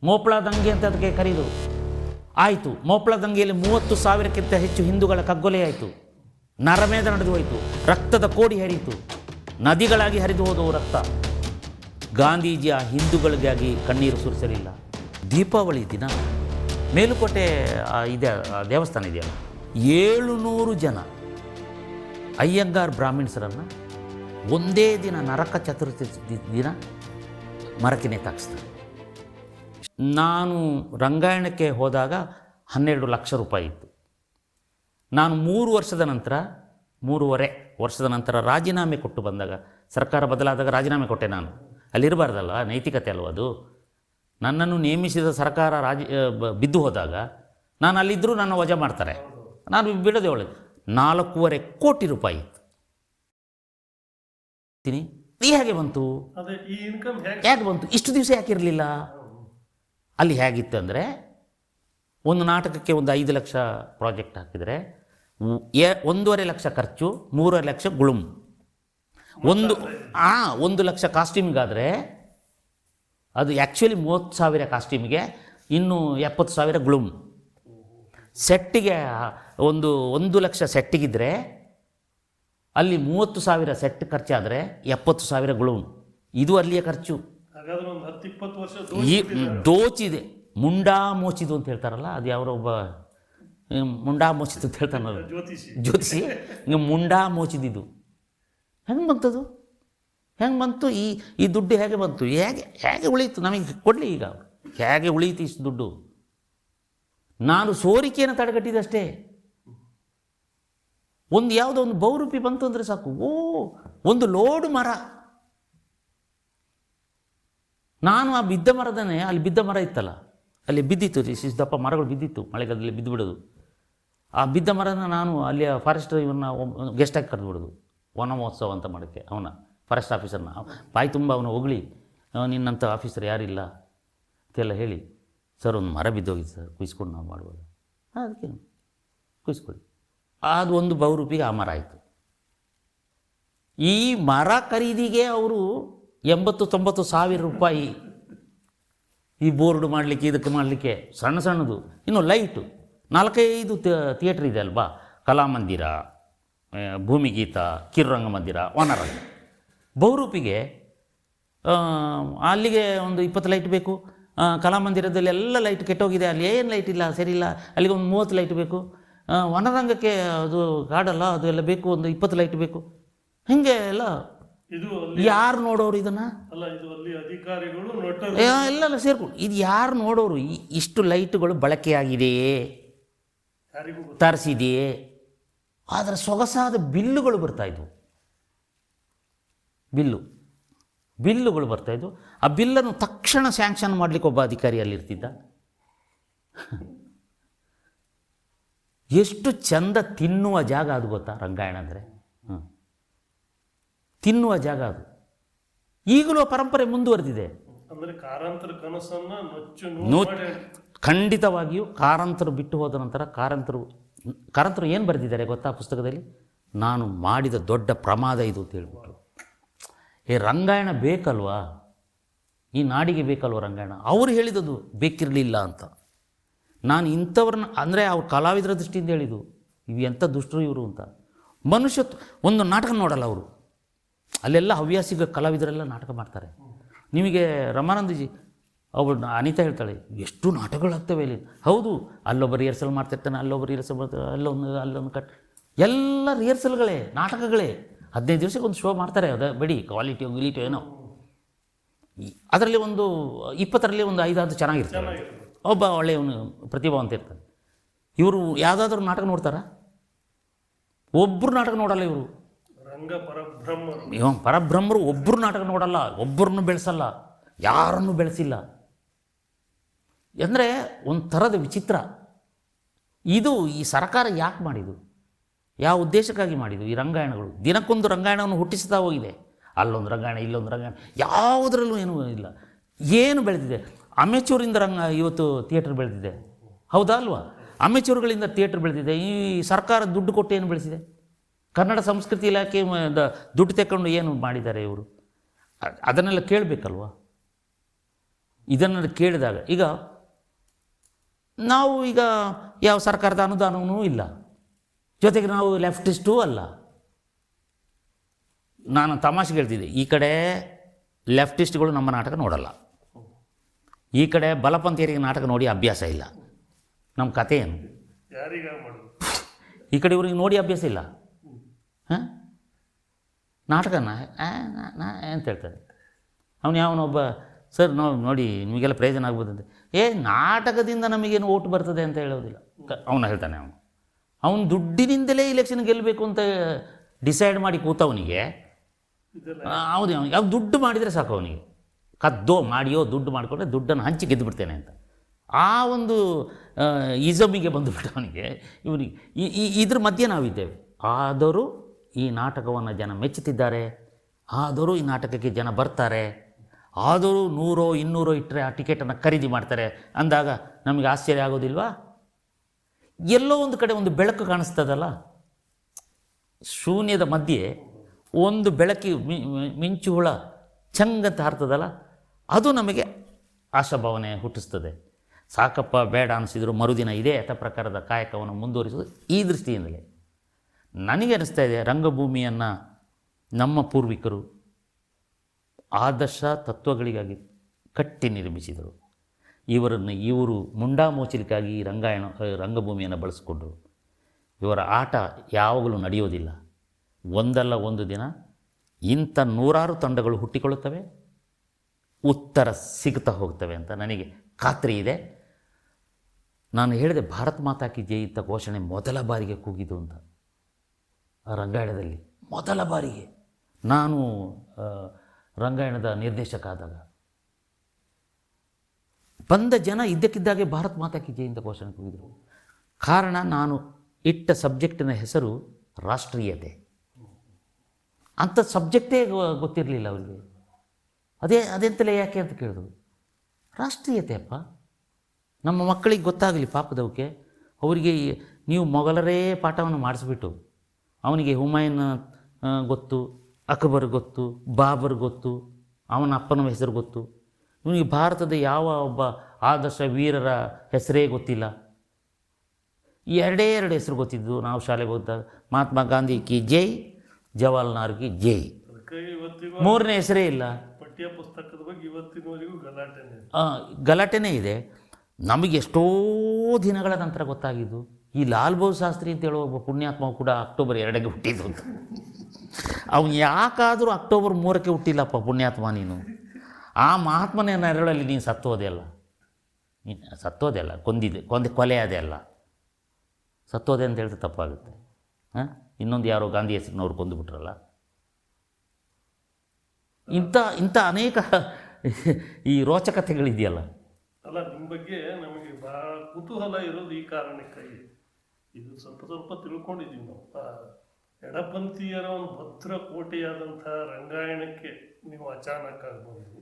ಮೋಪ್ಳ ದಂಗೆ ಅಂತ ಅದಕ್ಕೆ ಕರೀದು. ಆಯಿತು, ಮೋಪ್ಳ ದಂಗೆಯಲ್ಲಿ 30,000ಕ್ಕಿಂತ ಹೆಚ್ಚು ಹಿಂದೂಗಳ ಕಗ್ಗೊಲೆಯಾಯಿತು, ನರಮೇಧ ನಡೆದು ಹೋಯಿತು, ರಕ್ತದ ಕೋಡಿ ಹರಿಯಿತು, ನದಿಗಳಾಗಿ ಹರಿದು ಹೋದವು ರಕ್ತ. ಗಾಂಧೀಜಿಯ ಹಿಂದೂಗಳಿಗಾಗಿ ಕಣ್ಣೀರು ಸುರಿಸಲಿಲ್ಲ. ದೀಪಾವಳಿ ದಿನ ಮೇಲುಕೋಟೆ ಇದೆ, ದೇವಸ್ಥಾನ ಇದೆಯಲ್ಲ, 700 ಜನ ಅಯ್ಯಂಗಾರ್ ಬ್ರಾಹ್ಮಿಣ್ಸರನ್ನು ಒಂದೇ ದಿನ ನರಕ ಚತುರ್ಥಿ ದಿನ ಮರಕ್ಕೆ ನೇತಾಕಿಸ್ತಾರೆ. ನಾನು ರಂಗಾಯಣಕ್ಕೆ ಹೋದಾಗ 12 ಲಕ್ಷ ರೂಪಾಯಿ ಇತ್ತು. ನಾನು 3.5 ವರ್ಷದ ನಂತರ ರಾಜೀನಾಮೆ ಕೊಟ್ಟು ಬಂದಾಗ, ಸರ್ಕಾರ ಬದಲಾದಾಗ ರಾಜೀನಾಮೆ ಕೊಟ್ಟೆ. ನಾನು ಅಲ್ಲಿರಬಾರ್ದಲ್ವ, ನೈತಿಕತೆ ಅಲ್ವ ಅದು. ನನ್ನನ್ನು ನೇಮಿಸಿದ ಸರ್ಕಾರ ಬಿದ್ದು ಹೋದಾಗ ನಾನು ಅಲ್ಲಿದ್ದರೂ ನನ್ನ ವಜಾ ಮಾಡ್ತಾರೆ, ನಾನು ಬಿಡೋದೇ ಒಳ್ಳೆಯದು. 4.25 ಕೋಟಿ ರೂಪಾಯಿ ಇತ್ತು. ಹೇಗೆ ಬಂತು? ಹೇಗೆ ಬಂತು? ಇಷ್ಟು ದಿವಸ ಯಾಕೆ ಇರಲಿಲ್ಲ? ಅಲ್ಲಿ ಹೇಗಿತ್ತು ಅಂದರೆ, ಒಂದು ನಾಟಕಕ್ಕೆ ಒಂದು 5 ಲಕ್ಷ ಪ್ರಾಜೆಕ್ಟ್ ಹಾಕಿದರೆ 1.5 ಲಕ್ಷ ಖರ್ಚು, 3.5 ಲಕ್ಷ ಗುಳುಮ್. 1 ಲಕ್ಷ ಕಾಸ್ಟ್ಯೂಮಿಗಾದರೆ ಅದು ಆ್ಯಕ್ಚುಲಿ 30,000 ಕಾಸ್ಟ್ಯೂಮಿಗೆ, ಇನ್ನು 70,000 ಗುಳುಮ್. ಸೆಟ್ಟಿಗೆ 1 ಲಕ್ಷ ಸೆಟ್ಟಿಗಿದ್ರೆ ಅಲ್ಲಿ 30,000 ಸೆಟ್ ಖರ್ಚಾದರೆ 70,000 ಗುಳುಮ್. ಇದು ಅಲ್ಲಿಯ ಖರ್ಚು. ಈ ದೋಚಿದೆ, ಮುಂಡಾ ಮೋಚಿದು ಅಂತ ಹೇಳ್ತಾರಲ್ಲ, ಅದು ಯಾರೋ ಒಬ್ಬ ಮುಂಡಾ ಮೋಚಿದು ಅಂತ ಹೇಳ್ತಾನಲ್ಲ ಜ್ಯೋತಿಷಿ, ಹಿಂಗೆ ಮುಂಡಾ ಮೋಚಿದಿದ್ದು. ಹೆಂಗೆ ಬಂತದು? ಹೆಂಗೆ ಬಂತು? ಈ ದುಡ್ಡು ಹೇಗೆ ಬಂತು? ಹೇಗೆ ಉಳೀತು? ನಮಗೆ ಕೊಡಲಿ ಈಗ, ಹೇಗೆ ಉಳೀತು ಇಷ್ಟು ದುಡ್ಡು? ನಾನು ಸೋರಿಕೆಯನ್ನು ತಡೆಗಟ್ಟಿದಷ್ಟೇ. ಯಾವುದೋ ಒಂದು ಬಹುರೂಪಿ ಬಂತು ಅಂದರೆ ಸಾಕು, ಒಂದು ಲೋಡು ಮರ. ನಾನು ಆ ಬಿದ್ದ ಮರದನೇ, ಅಲ್ಲಿ ಬಿದ್ದ ಮರ ಇತ್ತಲ್ಲ, ಅಲ್ಲಿ ಬಿದ್ದಿತ್ತು, ದಪ್ಪ ಮರಗಳು ಬಿದ್ದಿತ್ತು, ಮಳೆಗಾಲದಲ್ಲಿ ಬಿದ್ದು ಬಿಡೋದು. ಆ ಬಿದ್ದ ಮರನ ನಾನು ಅಲ್ಲಿಯ ಫಾರೆಸ್ಟ್ ಇವನ್ನ ಗೆಸ್ಟಾಗಿ ಕರೆದು ಬಿಡೋದು, ವನ ಮಹೋತ್ಸವ ಅಂತ ಮಾಡೋಕ್ಕೆ. ಅವನ ಫಾರೆಸ್ಟ್ ಆಫೀಸರ್ನ ಬಾಯಿ ತುಂಬ ಅವನು ಹೊಗಳಿ, ನಿನ್ನಂಥ ಆಫೀಸರ್ ಯಾರಿಲ್ಲ ಅಂತೆಲ್ಲ ಹೇಳಿ, ಸರ್ ಒಂದು ಮರ ಬಿದ್ದೋಗಿತ್ತು ಸರ್, ಕುಯ್ಸ್ಕೊಂಡು ನಾವು ಮಾಡ್ಬೋದು. ಅದಕ್ಕೆ ಕುಯ್ಸ್ಕೊಳ್ಳಿ. ಅದು ಒಂದು ಬಹುರೂಪಿಗೆ ಆ ಮರ ಆಯಿತು. ಈ ಮರ ಖರೀದಿಗೆ ಅವರು 80-90 ಸಾವಿರ ರೂಪಾಯಿ, ಈ ಬೋರ್ಡ್ ಮಾಡಲಿಕ್ಕೆ, ಇದಕ್ಕೆ ಮಾಡಲಿಕ್ಕೆ, ಸಣ್ಣದು. ಇನ್ನು ಲೈಟು 4-5 ಥಿಯೇಟ್ರ್ ಇದೆ ಅಲ್ವಾ, ಕಲಾಮಂದಿರ, ಭೂಮಿಗೀತ, ಕಿರುರಂಗ ಮಂದಿರ, ವನರಂಗ. ಬಹುರೂಪಿಗೆ ಅಲ್ಲಿಗೆ ಒಂದು 20 ಲೈಟ್ ಬೇಕು. ಕಲಾಮಂದಿರದಲ್ಲಿ ಎಲ್ಲ ಲೈಟ್ ಕೆಟ್ಟೋಗಿದೆ, ಅಲ್ಲಿ ಏನು ಲೈಟ್ ಇಲ್ಲ, ಸರಿ ಇಲ್ಲ, ಅಲ್ಲಿಗೆ ಒಂದು 30 ಲೈಟ್ ಬೇಕು. ವನರಂಗಕ್ಕೆ ಅದು ಕಾಡಲ್ಲ, ಅದು ಎಲ್ಲ ಬೇಕು, ಒಂದು 20 ಲೈಟ್ ಬೇಕು. ಹೀಗೆ ಎಲ್ಲ ಯಾರು ನೋಡೋರು ಇದನ್ನು? ಎಲ್ಲ ಸೇರ್ಕೊಂಡು ಇದು ಯಾರು ನೋಡೋರು? ಇಷ್ಟು ಲೈಟುಗಳು ಬಳಕೆಯಾಗಿದೆಯೇ, ತರಿಸಿದೆಯೇ? ಆದರೆ ಸೊಗಸಾದ ಬಿಲ್ಲುಗಳು ಬರ್ತಾಯಿದ್ವು, ಬಿಲ್ಲುಗಳು ಬರ್ತಾಯಿದ್ವು. ಆ ಬಿಲ್ಲನ್ನು ತಕ್ಷಣ ಸ್ಯಾಂಕ್ಷನ್ ಮಾಡಲಿಕ್ಕೆ ಒಬ್ಬ ಅಧಿಕಾರಿ ಅಲ್ಲಿರ್ತಿದ್ದ. ಎಷ್ಟು ಚಂದ ತಿನ್ನುವ ಜಾಗ ಅದು ಗೊತ್ತಾ ರಂಗಾಯಣ ಅಂದರೆ? ತಿನ್ನುವ ಜಾಗ ಅದು. ಈಗಲೂ ಪರಂಪರೆ ಮುಂದುವರೆದಿದೆ. ಖಂಡಿತವಾಗಿಯೂ ಕಾರಂತರು ಬಿಟ್ಟು ಹೋದ ನಂತರ ಕಾರಂತರು ಏನು ಬರೆದಿದ್ದಾರೆ ಗೊತ್ತಾ ಪುಸ್ತಕದಲ್ಲಿ? ನಾನು ಮಾಡಿದ ದೊಡ್ಡ ಪ್ರಮಾದ ಇದು ಅಂತ ಹೇಳ್ಬಿಟ್ರು. ರಂಗಾಯಣ ಬೇಕಲ್ವಾ, ಈ ನಾಡಿಗೆ ಬೇಕಲ್ವ ರಂಗಾಯಣ? ಅವರು ಹೇಳಿದದು ಬೇಕಿರಲಿಲ್ಲ ಅಂತ. ನಾನು ಇಂಥವ್ರನ್ನ ಅಂದರೆ ಅವ್ರು ಕಲಾವಿದರ ದೃಷ್ಟಿಯಿಂದ ಹೇಳಿದ್ದು, ಇವು ಎಂಥ ದುಷ್ಟರು ಇವರು ಅಂತ. ಮನುಷ್ಯತ್ವ, ಒಂದು ನಾಟಕ ನೋಡಲ್ಲ ಅವರು. ಅಲ್ಲೆಲ್ಲ ಹವ್ಯಾಸಿಗ ಕಲಾವಿದರೆಲ್ಲ ನಾಟಕ ಮಾಡ್ತಾರೆ. ನಿಮಗೆ ರಮಾನಂದಜಿ ಅವಳು ಅನಿತಾ ಹೇಳ್ತಾಳೆ, ಎಷ್ಟು ನಾಟಕಗಳಾಗ್ತವೆ ಇಲ್ಲಿ. ಹೌದು, ಅಲ್ಲೊಬ್ಬ ರಿಹರ್ಸಲ್ ಮಾಡ್ತಿರ್ತಾನೆ, ಅಲ್ಲೊಬ್ಬ ರಿಹರ್ಸಲ್ ಮಾಡ್ತಾರೆ, ಅಲ್ಲೊಂದು ಕಟ್, ಎಲ್ಲ ರಿಹರ್ಸಲ್ಗಳೇ, ನಾಟಕಗಳೇ. 15 ದಿವಸಕ್ಕೆ ಒಂದು ಶೋ ಮಾಡ್ತಾರೆ. ಅದು ಬಿಡಿ, ಕ್ವಾಲಿಟಿಯೋ ಗಿಲಿಟಿಯೋ ಏನೋ. ಅದರಲ್ಲಿ ಒಂದು 20ರಲ್ಲಿ ಒಂದು 5-6 ಚೆನ್ನಾಗಿರ್ತಾರೆ. ಒಬ್ಬ ಒಳ್ಳೆಯವನು ಪ್ರತಿಭಾವಂತ ಇರ್ತಾನೆ. ಇವರು ಯಾವುದಾದ್ರೂ ನಾಟಕ ನೋಡ್ತಾರಾ? ಒಬ್ಬರು ನಾಟಕ ನೋಡಲ್ಲ ಇವರು. ಪರಬ್ರಹ್ಮರು ಒಬ್ಬರು ನಾಟಕ ನೋಡಲ್ಲ, ಒಬ್ಬರನ್ನು ಬೆಳೆಸಲ್ಲ, ಯಾರನ್ನು ಬೆಳೆಸಿಲ್ಲ. ಅಂದರೆ ಒಂಥರದ ವಿಚಿತ್ರ ಇದು. ಈ ಸರ್ಕಾರ ಯಾಕೆ ಮಾಡಿದ್ದು? ಯಾವ ಉದ್ದೇಶಕ್ಕಾಗಿ ಮಾಡಿದ್ದು? ಈ ರಂಗಾಯಣಗಳು ದಿನಕ್ಕೊಂದು ರಂಗಾಯಣವನ್ನು ಹುಟ್ಟಿಸ್ತಾ ಹೋಗಿದೆ. ಅಲ್ಲೊಂದು ರಂಗಾಯಣ, ಇಲ್ಲೊಂದು ರಂಗಾಯಣ, ಯಾವುದರಲ್ಲೂ ಏನೂ ಇಲ್ಲ. ಏನು ಬೆಳೆದಿದೆ? ಅಮೆಚೂರಿಂದ ಇವತ್ತು ಥಿಯೇಟ್ರ್ ಬೆಳೆದಿದೆ, ಹೌದಾ ಅಲ್ವಾ? ಅಮೆಚೂರುಗಳಿಂದ ಥಿಯೇಟ್ರ್ ಬೆಳೆದಿದೆ. ಈ ಸರ್ಕಾರ ದುಡ್ಡು ಕೊಟ್ಟು ಏನು ಬೆಳೆಸಿದೆ? ಕನ್ನಡ ಸಂಸ್ಕೃತಿ ಇಲಾಖೆ ದುಡ್ಡು ತೆಕ್ಕೊಂಡು ಏನು ಮಾಡಿದ್ದಾರೆ ಇವರು? ಅದನ್ನೆಲ್ಲ ಕೇಳಬೇಕಲ್ವ? ಇದನ್ನು ಕೇಳಿದಾಗ ಈಗ ನಾವು ಈಗ ಯಾವ ಸರ್ಕಾರದ ಅನುದಾನವೂ ಇಲ್ಲ, ಜೊತೆಗೆ ನಾವು ಲೆಫ್ಟಿಸ್ಟೂ ಅಲ್ಲ. ನಾನು ತಮಾಷೆಗೆ ಹೇಳ್ತಿದ್ದೆ, ಈ ಕಡೆ ಲೆಫ್ಟಿಸ್ಟ್ಗಳು ನಮ್ಮ ನಾಟಕ ನೋಡಲ್ಲ, ಈ ಕಡೆ ಬಲಪಂಥೀಯರಿಗೆ ನಾಟಕ ನೋಡಿ ಅಭ್ಯಾಸ ಇಲ್ಲ. ನಮ್ಮ ಕತೆ ಏನು? ಈ ಕಡೆ ಇವ್ರಿಗೆ ನೋಡಿ ಅಭ್ಯಾಸ ಇಲ್ಲ. ಹಾಂ, ನಾಟಕನ ಅಂತ ಹೇಳ್ತಾರೆ. ಅವನು ಯಾವನೊಬ್ಬ ಸರ್ ನೋಡಿ ನಿಮಗೆಲ್ಲ ಪ್ರಯೋಜನ ಆಗ್ಬೋದಂತೆ. ನಾಟಕದಿಂದ ನಮಗೇನು ಓಟ್ ಬರ್ತದೆ ಅಂತ ಹೇಳೋದಿಲ್ಲ. ಅವನು ಹೇಳ್ತಾನೆ, ಅವನು ದುಡ್ಡಿನಿಂದಲೇ ಇಲೆಕ್ಷನ್ ಗೆಲ್ಲಬೇಕು ಅಂತ ಡಿಸೈಡ್ ಮಾಡಿ ಕೂತವನಿಗೆ ಹೌದು, ಯಾವ ದುಡ್ಡು ಮಾಡಿದರೆ ಸಾಕು ಅವನಿಗೆ, ಕದ್ದೋ ಮಾಡಿಯೋ ದುಡ್ಡು ಮಾಡಿಕೊಂಡ್ರೆ ದುಡ್ಡನ್ನು ಹಂಚಿ ಗೆದ್ದು ಬಿಡ್ತೇನೆ ಅಂತ ಆ ಒಂದು ಇಸಮಿಗೆ ಬಂದುಬಿಟ್ಟು ಅವನಿಗೆ. ಇವನಿಗೆ ಇದ್ರ ಮಧ್ಯೆ ನಾವಿದ್ದೇವೆ. ಆದರೂ ಈ ನಾಟಕವನ್ನು ಜನ ಮೆಚ್ಚುತ್ತಿದ್ದಾರೆ, ಆದರೂ ಈ ನಾಟಕಕ್ಕೆ ಜನ ಬರ್ತಾರೆ, ಆದರೂ 100 200 ಇಟ್ಟರೆ ಆ ಟಿಕೆಟನ್ನು ಖರೀದಿ ಮಾಡ್ತಾರೆ ಅಂದಾಗ ನಮಗೆ ಆಶ್ಚರ್ಯ ಆಗೋದಿಲ್ವಾ? ಎಲ್ಲೋ ಒಂದು ಕಡೆ ಒಂದು ಬೆಳಕು ಕಾಣಿಸ್ತದಲ್ಲ, ಶೂನ್ಯದ ಮಧ್ಯೆ ಒಂದು ಬೆಳಕಿ ಮಿಂಚು ಹುಳ ಚಂಗಂತ ಹಾರ್ತದಲ್ಲ, ಅದು ನಮಗೆ ಆಶಾಭಾವನೆ ಹುಟ್ಟಿಸ್ತದೆ. ಸಾಕಪ್ಪ ಬೇಡ ಅನಿಸಿದ್ರು ಮರುದಿನ ಇದೇ ಯಥ ಪ್ರಕಾರದ ಕಾಯಕವನ್ನು ಮುಂದುವರಿಸೋದು ಈ ದೃಷ್ಟಿಯಿಂದಲೇ. ನನಗೆ ಅನ್ನಿಸ್ತಾ ಇದೆ, ರಂಗಭೂಮಿಯನ್ನು ನಮ್ಮ ಪೂರ್ವಿಕರು ಆದರ್ಶ ತತ್ವಗಳಿಗಾಗಿ ಕಟ್ಟಿ ನಿರ್ಮಿಸಿದರು. ಇವರು ಮುಂಡಾಮೋಚಲಿಕ್ಕಾಗಿ ರಂಗಭೂಮಿಯನ್ನು ಬಳಸಿಕೊಂಡರು. ಇವರ ಆಟ ಯಾವಾಗಲೂ ನಡೆಯೋದಿಲ್ಲ. ಒಂದಲ್ಲ ಒಂದು ದಿನ ಇಂಥ 100 ತಂಡಗಳು ಹುಟ್ಟಿಕೊಳ್ಳುತ್ತವೆ, ಉತ್ತರ ಸಿಗುತ್ತಾ ಹೋಗ್ತವೆ ಅಂತ ನನಗೆ ಖಾತ್ರಿ ಇದೆ. ನಾನು ಹೇಳಿದೆ, ಭಾರತ್ ಮಾತಾ ಕಿ ಜೈ ಅಂತ ಘೋಷಣೆ ಮೊದಲ ಬಾರಿಗೆ ಕೂಗಿದ್ದು ಅಂತ ಆ ರಂಗಾಯಣದಲ್ಲಿ. ಮೊದಲ ಬಾರಿಗೆ ನಾನು ರಂಗಾಯಣದ ನಿರ್ದೇಶಕ ಆದಾಗ ಬಂದ ಜನ ಇದ್ದಕ್ಕಿದ್ದಾಗೆ ಭಾರತ್ ಮಾತಾ ಕಿ ಜೈ ಅಂತ ಘೋಷಣೆ ಕೂಗಿದರು. ಕಾರಣ, ನಾನು ಇಟ್ಟ ಸಬ್ಜೆಕ್ಟಿನ ಹೆಸರು ರಾಷ್ಟ್ರೀಯತೆ. ಅಂಥ ಸಬ್ಜೆಕ್ಟೇ ಗೊತ್ತಿರಲಿಲ್ಲ ಅವರಿಗೆ. ಅದೆಂತಲೇ ಯಾಕೆ ಅಂತ ಕೇಳಿದ್ರು. ರಾಷ್ಟ್ರೀಯತೆ ಅಪ್ಪ, ನಮ್ಮ ಮಕ್ಕಳಿಗೆ ಗೊತ್ತಾಗಲಿ ಪಾಪದವಕ್ಕೆ. ಅವರಿಗೆ ನೀವು ಮೊಘಲರೇ ಪಾಠವನ್ನು ಮಾಡಿಸ್ಬಿಟ್ಟು ಅವನಿಗೆ ಹುಮಾಯೂನ್ ಗೊತ್ತು, ಅಕ್ಬರ್ ಗೊತ್ತು, ಬಾಬರ್ ಗೊತ್ತು, ಅವನ ಅಪ್ಪನ ಹೆಸರು ಗೊತ್ತು, ಇವನಿಗೆ ಭಾರತದ ಯಾವ ಒಬ್ಬ ಆದರ್ಶ ವೀರರ ಹೆಸರೇ ಗೊತ್ತಿಲ್ಲ. ಎರಡೇ ಹೆಸರು ಗೊತ್ತಿದ್ದು ನಾವು ಶಾಲೆಗೆ ಹೋದಾಗ, ಮಹಾತ್ಮ ಗಾಂಧಿ ಕಿ ಜೈ, ಜವಾಹರ್ಲಾಲ್ ಕಿ ಜೈ, 3ನೇ ಹೆಸರೇ ಇಲ್ಲ. ಪಠ್ಯ ಪುಸ್ತಕದ ಬಗ್ಗೆ ಇವತ್ತಿನವರೆಗೂ ಗಲಾಟೆನೇ ಇದೆ. ನಮಗೆ ಎಷ್ಟೋ ದಿನಗಳ ನಂತರ ಗೊತ್ತಾಗಿದ್ದು, ಈ ಲಾಲ್ ಬಹದ್ದೂರ್ ಶಾಸ್ತ್ರಿ ಅಂತ ಹೇಳೋ ಒಬ್ಬ ಪುಣ್ಯಾತ್ಮ ಕೂಡ ಅಕ್ಟೋಬರ್ 2ಕ್ಕೆ ಹುಟ್ಟಿದ್ದು ಅಂತ. ಅವನು ಯಾಕಾದರೂ ಅಕ್ಟೋಬರ್ 3ಕ್ಕೆ ಹುಟ್ಟಿಲ್ಲಪ್ಪ ಪುಣ್ಯಾತ್ಮ ನೀನು. ಆ ಮಹಾತ್ಮನ ನೆರಳಲ್ಲಿ ನೀನು ಸತ್ತೋದೆ ಅಲ್ಲ, ಕೊಲೆ ಅದೇ ಅಲ್ಲ, ಸತ್ತೋದೆ ಅಂತ ಹೇಳಿದ್ರೆ ತಪ್ಪಾಗುತ್ತೆ. ಹಾಂ, ಇನ್ನೊಂದು ಯಾರೋ ಗಾಂಧಿ ಹೆಸರಿನವ್ರು ಕೊಂದುಬಿಟ್ರಲ್ಲ. ಇಂಥ ಅನೇಕ ಈ ರೋಚಕತೆಗಳಿದೆಯಲ್ಲ. ಅಲ್ಲ, ನಿಮ್ಮ ಬಗ್ಗೆ ನಮಗೆ ಭಾಳ ಕುತೂಹಲ ಇರೋದು ಈ ಕಾರಣಕ್ಕಾಗಿ. ಇದು ಸ್ವಲ್ಪ ತಿಳ್ಕೊಂಡಿದ್ದೀವಿ ನಾವು. ಎಡಪಂಥೀಯರ ಒಂದು ಭದ್ರ ಕೋಟೆಯಾದಂಥ ರಂಗಾಯಣಕ್ಕೆ ನೀವು ಅಚಾನಕ್ ಆಗ್ಬೋದು,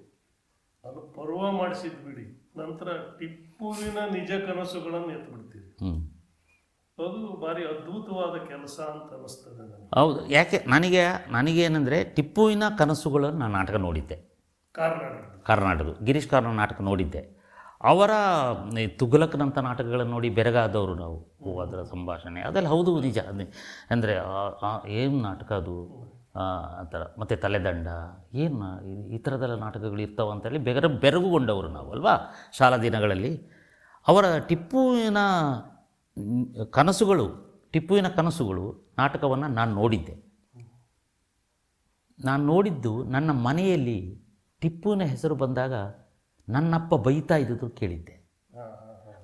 ಅದು ಪರ್ವ ಮಾಡಿಸಿದ್ ಬಿಡಿ, ನಂತರ ಟಿಪ್ಪುವಿನ ನಿಜ ಕನಸುಗಳನ್ನು ಎತ್ಬಿಡ್ತೀರಿ. ಅದು ಭಾರಿ ಅದ್ಭುತವಾದ ಕೆಲಸ ಅಂತ ಅನ್ನಿಸ್ತದೆ ನನಗೆ. ಹೌದು, ಯಾಕೆ ನನಗೇನೆಂದರೆ ಟಿಪ್ಪುವಿನ ಕನಸುಗಳನ್ನು ನಾನು ನಾಟಕ ನೋಡಿದ್ದೆ. ಕರ್ನಾಟಕ ಗಿರೀಶ್ ಕಾರ್ನಾಡ್ ನಾಟಕ ನೋಡಿದ್ದೆ. ಅವರ ತುಘಲಕ್ನಂಥ ನಾಟಕಗಳನ್ನು ನೋಡಿ ಬೆರಗಾದವರು ನಾವು. ಅದರ ಸಂಭಾಷಣೆ ಅದೆಲ್ಲ ಹೌದು, ನಿಜ. ಅಂದರೆ ಏನು ನಾಟಕ ಅದು ಆ ಥರ. ಮತ್ತು ತಲೆದಂಡ, ಏನು ಈ ಥರದೆಲ್ಲ ನಾಟಕಗಳು ಇರ್ತಾವೆ ಅಂತೇಳಿ ಬೆರಗುಗೊಂಡವರು ನಾವು ಅಲ್ವಾ ಶಾಲಾ ದಿನಗಳಲ್ಲಿ. ಅವರ ಟಿಪ್ಪುವಿನ ಕನಸುಗಳು ನಾಟಕವನ್ನು ನಾನು ನೋಡಿದ್ದೆ. ನಾನು ನೋಡಿದ್ದು ನನ್ನ ಮನೆಯಲ್ಲಿ ಟಿಪ್ಪುವಿನ ಹೆಸರು ಬಂದಾಗ ನನ್ನಪ್ಪ ಬೈತಾ ಇದ್ದುದು ಕೇಳಿದ್ದೆ.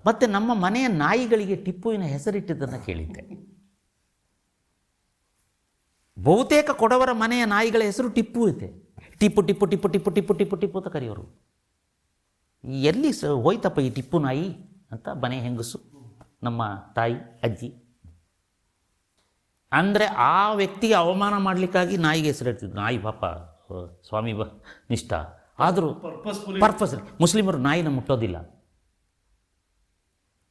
ಮತ್ತು ನಮ್ಮ ಮನೆಯ ನಾಯಿಗಳಿಗೆ ಟಿಪ್ಪುವಿನ ಹೆಸರಿಟ್ಟಿದ್ದನ್ನು ಕೇಳಿದ್ದೆ. ಬಹುತೇಕ ಕೊಡವರ ಮನೆಯ ನಾಯಿಗಳ ಹೆಸರು ಟಿಪ್ಪು ಇದೆ. ಟಿಪ್ಪು ಟಿಪ್ಪು ಟಿಪ್ಪು ಟಿಪ್ಪು ಟಿಪ್ಪು ಟಿಪ್ಪು ಟಿಪ್ಪು ಅಂತ ಕರೆಯೋರು. ಎಲ್ಲಿ ಹೋಯ್ತಪ್ಪ ಈ ಟಿಪ್ಪು ನಾಯಿ ಅಂತ ಮನೆ ಹೆಂಗಸು, ನಮ್ಮ ತಾಯಿ, ಅಜ್ಜಿ. ಅಂದರೆ ಆ ವ್ಯಕ್ತಿಗೆ ಅವಮಾನ ಮಾಡಲಿಕ್ಕಾಗಿ ನಾಯಿಗೆ ಹೆಸರಿಡ್ತಿದ್ರು. ನಾಯಿ ಪಾಪ ಸ್ವಾಮಿ ನಿಷ್ಠ, ಆದರೂ ಪರ್ಪಸ್. ಮುಸ್ಲಿಮರು ನಾಯಿನ ಮುಟ್ಟೋದಿಲ್ಲ.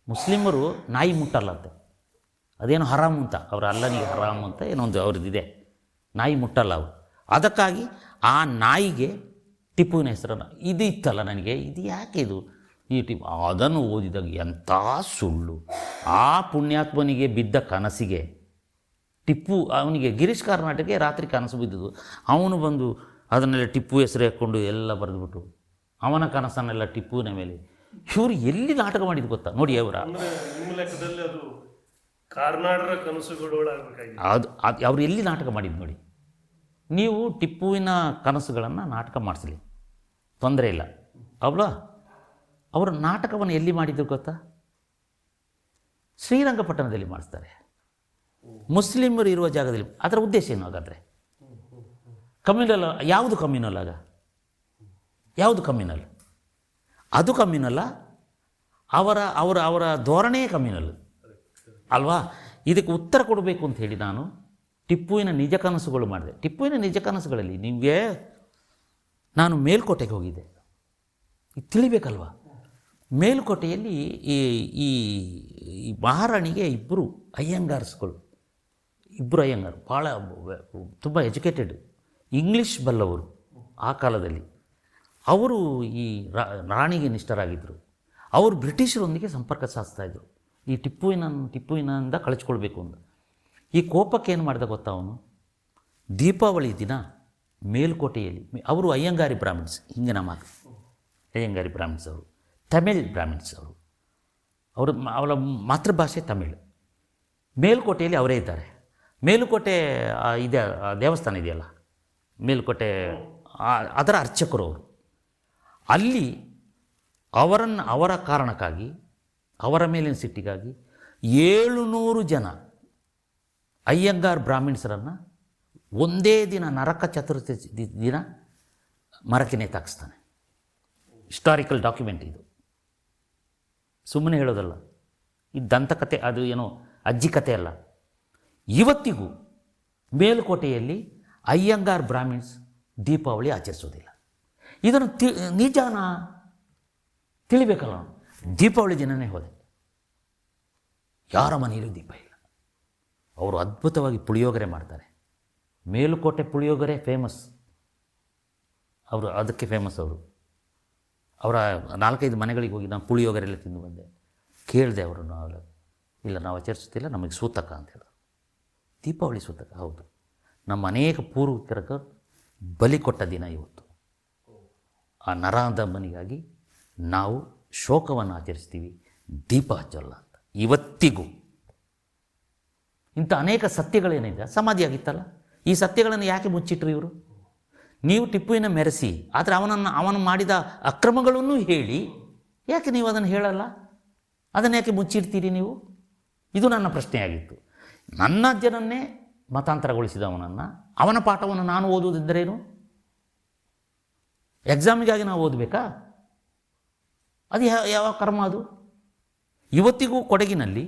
ಮುಸ್ಲಿಮರು ನಾಯಿ ಮುಟ್ಟಲ್ಲಂತೆ, ಅದೇನೋ ಹರಾಮು ಅಂತ, ಅವರ ಅಲ್ಲನಿಗೆ ಹರಾಮು ಅಂತ ಏನೊಂದು ಅವ್ರದ್ದಿದೆ. ನಾಯಿ ಮುಟ್ಟಲ್ಲ ಅವರು. ಅದಕ್ಕಾಗಿ ಆ ನಾಯಿಗೆ ಟಿಪ್ಪುವಿನ ಹೆಸರನ್ನು. ಇದು ಇತ್ತಲ್ಲ ನನಗೆ, ಇದು ಯಾಕೆ ಇದು ಈ ಟಿಪ್ಪು ಅದನ್ನು ಓದಿದಾಗ ಎಂಥ ಸುಳ್ಳು. ಆ ಪುಣ್ಯಾತ್ಮನಿಗೆ ಬಿದ್ದ ಕನಸಿಗೆ ಟಿಪ್ಪು, ಅವನಿಗೆ ಗಿರೀಶ್ ಕಾರ್ನಾಟಿಗೆ ರಾತ್ರಿ ಕನಸು ಬಿದ್ದುದು, ಅವನು ಬಂದು ಅದನ್ನೆಲ್ಲ ಟಿಪ್ಪು ಹೆಸರು ಹಾಕ್ಕೊಂಡು ಎಲ್ಲ ಬರೆದುಬಿಟ್ಟು ಅವನ ಕನಸನ್ನೆಲ್ಲ ಟಿಪ್ಪುವಿನ ಮೇಲೆ. ಇವರು ಎಲ್ಲಿ ನಾಟಕ ಮಾಡಿದ್ದು ಗೊತ್ತಾ ನೋಡಿ ಅವರ. ಅಂದ್ರೆ ನಿಮ್ಮ ಲೆಕ್ಕದಲ್ಲಿ ಅದು ಕಾರ್ನಾಡರ ಕನಸುಗಳಾಗಬೇಕಾಗಿದೆ. ಅದು ಅವ್ರು ಎಲ್ಲಿ ನಾಟಕ ಮಾಡಿದ್ದು ನೋಡಿ. ನೀವು ಟಿಪ್ಪುವಿನ ಕನಸುಗಳನ್ನು ನಾಟಕ ಮಾಡಿಸಲಿ, ತೊಂದರೆ ಇಲ್ಲ ಅವಳ. ಅವರು ನಾಟಕವನ್ನು ಎಲ್ಲಿ ಮಾಡಿದ್ರು ಗೊತ್ತಾ? ಶ್ರೀರಂಗಪಟ್ಟಣದಲ್ಲಿ ಮಾಡಿಸ್ತಾರೆ, ಮುಸ್ಲಿಮರು ಇರುವ ಜಾಗದಲ್ಲಿ. ಅದರ ಉದ್ದೇಶ ಏನು ಹಾಗಾದರೆ? ಕಮ್ಯುನಲ್ ಯಾವುದು? ಕಮ್ಯುನಲ್ ಆಗ ಯಾವುದು ಕಮ್ಯುನಲ್? ಅದು ಕಮ್ಯುನಲ್ಲ, ಅವರ ಅವರ ಅವರ ಧೋರಣೆ ಕಮ್ಯುನಲ್ ಅಲ್ವಾ? ಇದಕ್ಕೆ ಉತ್ತರ ಕೊಡಬೇಕು ಅಂತ ಹೇಳಿ ನಾನು ಟಿಪ್ಪುವಿನ ನಿಜ ಕನಸುಗಳು ಮಾಡಿದೆ. ಟಿಪ್ಪುವಿನ ನಿಜ ಕನಸುಗಳಲ್ಲಿ ನಿಮಗೆ ನಾನು ಮೇಲ್ಕೋಟೆಗೆ ಹೋಗಿದ್ದೆ, ಇದು ತಿಳಿಬೇಕಲ್ವ. ಮೇಲುಕೋಟೆಯಲ್ಲಿ ಈ ಈ ಮಹಾರಾಣಿಗೆ ಇಬ್ಬರು ಅಯ್ಯಂಗಾರ್ಸ್ಗಳು, ಇಬ್ಬರು ಅಯ್ಯಂಗಾರ್, ಭಾಳ ತುಂಬ ಎಜುಕೇಟೆಡ್, ಇಂಗ್ಲೀಷ್ ಬಲ್ಲವರು ಆ ಕಾಲದಲ್ಲಿ. ಅವರು ಈ ರಾಣಿಗೆ ನಿಷ್ಠರಾಗಿದ್ದರು. ಅವರು ಬ್ರಿಟಿಷರೊಂದಿಗೆ ಸಂಪರ್ಕ ಸಾಧಿಸ್ತಾಯಿದ್ರು ಈ ಟಿಪ್ಪುವಿನಿಂದ ಕಳಿಸ್ಕೊಳ್ಬೇಕು ಅಂತ. ಈ ಕೋಪಕ್ಕೆ ಏನು ಮಾಡಿದ ಗೊತ್ತಾ ಅವನು? ದೀಪಾವಳಿ ದಿನ ಮೇಲುಕೋಟೆಯಲ್ಲಿ ಅವರು ಅಯ್ಯಂಗಾರಿ ಬ್ರಾಹ್ಮಿಣ್ಸ್, ಹಿಂಗೆ ನಮ್ಮ ಅಯ್ಯಂಗಾರಿ ಬ್ರಾಹ್ಮಿಣ್ಸ್ ಅವರು, ತಮಿಳ್ ಬ್ರಾಹ್ಮಿಣ್ಸ್ ಅವರು ಅವರ ಮಾತೃಭಾಷೆ ತಮಿಳ್. ಮೇಲುಕೋಟೆಯಲ್ಲಿ ಅವರೇ ಇದ್ದಾರೆ. ಮೇಲುಕೋಟೆ ಇದೆ, ದೇವಸ್ಥಾನ ಇದೆಯಲ್ಲ ಮೇಲುಕೋಟೆ, ಅದರ ಅರ್ಚಕರು ಅವರು. ಅಲ್ಲಿ ಅವರ ಕಾರಣಕ್ಕಾಗಿ, ಅವರ ಮೇಲಿನ ಸಿಟ್ಟಿಗಾಗಿ 700 ಜನ ಅಯ್ಯಂಗಾರ್ ಬ್ರಾಹ್ಮಿಣ್ಸರನ್ನು ಒಂದೇ ದಿನ ನರಕ ಚತುರ್ಥಿ ದಿನ ಮರಕ್ಕೆ ನೇತಾಕಿಸ್ತಾನೆ. ಹಿಸ್ಟಾರಿಕಲ್ ಡಾಕ್ಯುಮೆಂಟ್ ಇದು, ಸುಮ್ಮನೆ ಹೇಳೋದಲ್ಲ. ಇದು ದಂತಕತೆ, ಅದು ಏನೋ ಅಜ್ಜಿ ಕತೆ ಅಲ್ಲ. ಇವತ್ತಿಗೂ ಮೇಲುಕೋಟೆಯಲ್ಲಿ ಅಯ್ಯಂಗಾರ್ ಬ್ರಾಹ್ಮಿಣ್ಸ್ ದೀಪಾವಳಿ ಆಚರಿಸೋದಿಲ್ಲ. ಇದನ್ನು ನಿಜಾನ ತಿಳಿಬೇಕಲ್ಲ. ದೀಪಾವಳಿ ದಿನವೇ ಹೋದೆ, ಯಾರ ಮನೆಯಲ್ಲೂ ದೀಪ ಇಲ್ಲ. ಅವರು ಅದ್ಭುತವಾಗಿ ಪುಳಿಯೋಗರೆ ಮಾಡ್ತಾರೆ. ಮೇಲುಕೋಟೆ ಪುಳಿಯೋಗರೆ ಫೇಮಸ್, ಅವರು ಅದಕ್ಕೆ ಫೇಮಸ್. ಅವರ 4-5 ಮನೆಗಳಿಗೆ ಹೋಗಿ ನಾನು ಪುಳಿಯೋಗರೆಲ್ಲ ತಿಂದು ಬಂದೆ. ಕೇಳಿದೆ ಅವರನ್ನು, ಇಲ್ಲ ನಾವು ಆಚರಿಸ್ತಿಲ್ಲ, ನಮಗೆ ಸೂತಕ ಅಂತ ಹೇಳಿದ್ರು. ದೀಪಾವಳಿ ಸೂತಕ ಹೌದು, ನಮ್ಮ ಅನೇಕ ಪೂರ್ವಿಕರಿಗೆ ಬಲಿ ಕೊಟ್ಟ ದಿನ ಇವತ್ತು. ಆ ನರಾಧಮನಿಗಾಗಿ ನಾವು ಶೋಕವನ್ನು ಆಚರಿಸ್ತೀವಿ, ದೀಪ ಹಚ್ಚಲ್ಲ ಅಂತ. ಇವತ್ತಿಗೂ ಇಂಥ ಅನೇಕ ಸತ್ಯಗಳೇನಿದೆ, ಸಮಾಧಿಯಾಗಿತ್ತಲ್ಲ, ಈ ಸತ್ಯಗಳನ್ನು ಯಾಕೆ ಮುಚ್ಚಿಟ್ರು ಇವರು? ನೀವು ಟಿಪ್ಪುವಿನ ಮೆರೆಸಿ, ಆದರೆ ಅವನು ಮಾಡಿದ ಅಕ್ರಮಗಳನ್ನು ಹೇಳಿ ಯಾಕೆ ನೀವು ಅದನ್ನು ಹೇಳಲ್ಲ? ಅದನ್ನು ಯಾಕೆ ಮುಚ್ಚಿಡ್ತೀರಿ ನೀವು? ಇದು ನನ್ನ ಪ್ರಶ್ನೆಯಾಗಿತ್ತು. ನನ್ನ ಅಜ್ಜನನ್ನೇ ಮತಾಂತರಗೊಳಿಸಿದವನನ್ನು, ಅವನ ಪಾಠವನ್ನು ನಾನು ಓದುವುದಿದ್ದರೇನು? ಎಕ್ಸಾಮಿಗಾಗಿ ನಾವು ಓದಬೇಕಾ? ಅದು ಯಾವ ಕರ್ಮ ಅದು? ಇವತ್ತಿಗೂ ಕೊಡಗಿನಲ್ಲಿ